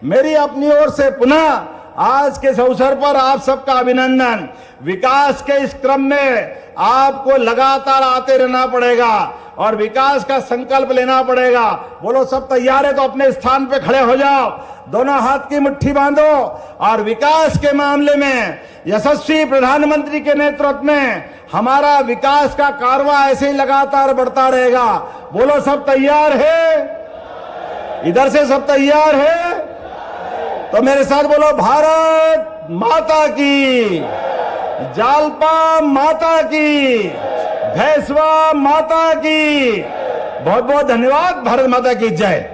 मेरी अपनी ओर से पुनः आज के इस अवसर पर आप सबका अभिनंदन। विकास के इस क्रम में आपको लगातार आते रहना पड़ेगा और विकास का संकल्प लेना पड़ेगा। बोलो सब तैयार है तो अपने स्थान पे खड़े हो जाओ, दोनों हाथ की मुट्ठी बांधो और विकास के मामले में यशस्वी प्रधानमंत्री के नेतृत्व में हमारा विकास का कारवां ऐसे ही लगातार बढ़ता रहेगा। बोलो सब तैयार है? इधर से सब तैयार है? तो मेरे साथ बोलो, भारत माता की, जालपा माता की, भैंसवा माता की। बहुत बहुत धन्यवाद। भारत माता की जय।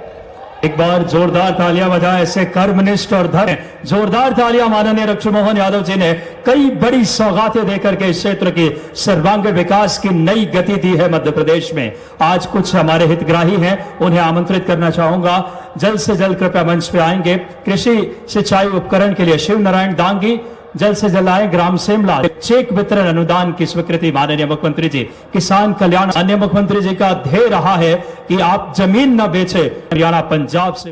एक बार जोरदार तालियां बजाएं ऐसे कर्मनिष्ठ और धर्म। जोरदार तालियां माननीय डॉक्टर मोहन यादव जी ने कई बड़ी सौगातें देकर के इस क्षेत्र के सर्वांगीण विकास की नई गति दी है मध्य प्रदेश में। आज कुछ हमारे हितग्राही हैं, उन्हें आमंत्रित करना चाहूंगा। जल्द से जल्द कृपया मंच पे आएंगे। कृषि सिंचाई उपकरण के लिए शिव नारायण दांगी जल्द से जल्द आए। ग्राम सेमला चेक वितरण अनुदान की स्वीकृति माननीय मुख्यमंत्री जी। किसान कल्याण माननीय मुख्यमंत्री जी का ध्येय रहा है कि आप जमीन न बेचे। हरियाणा पंजाब से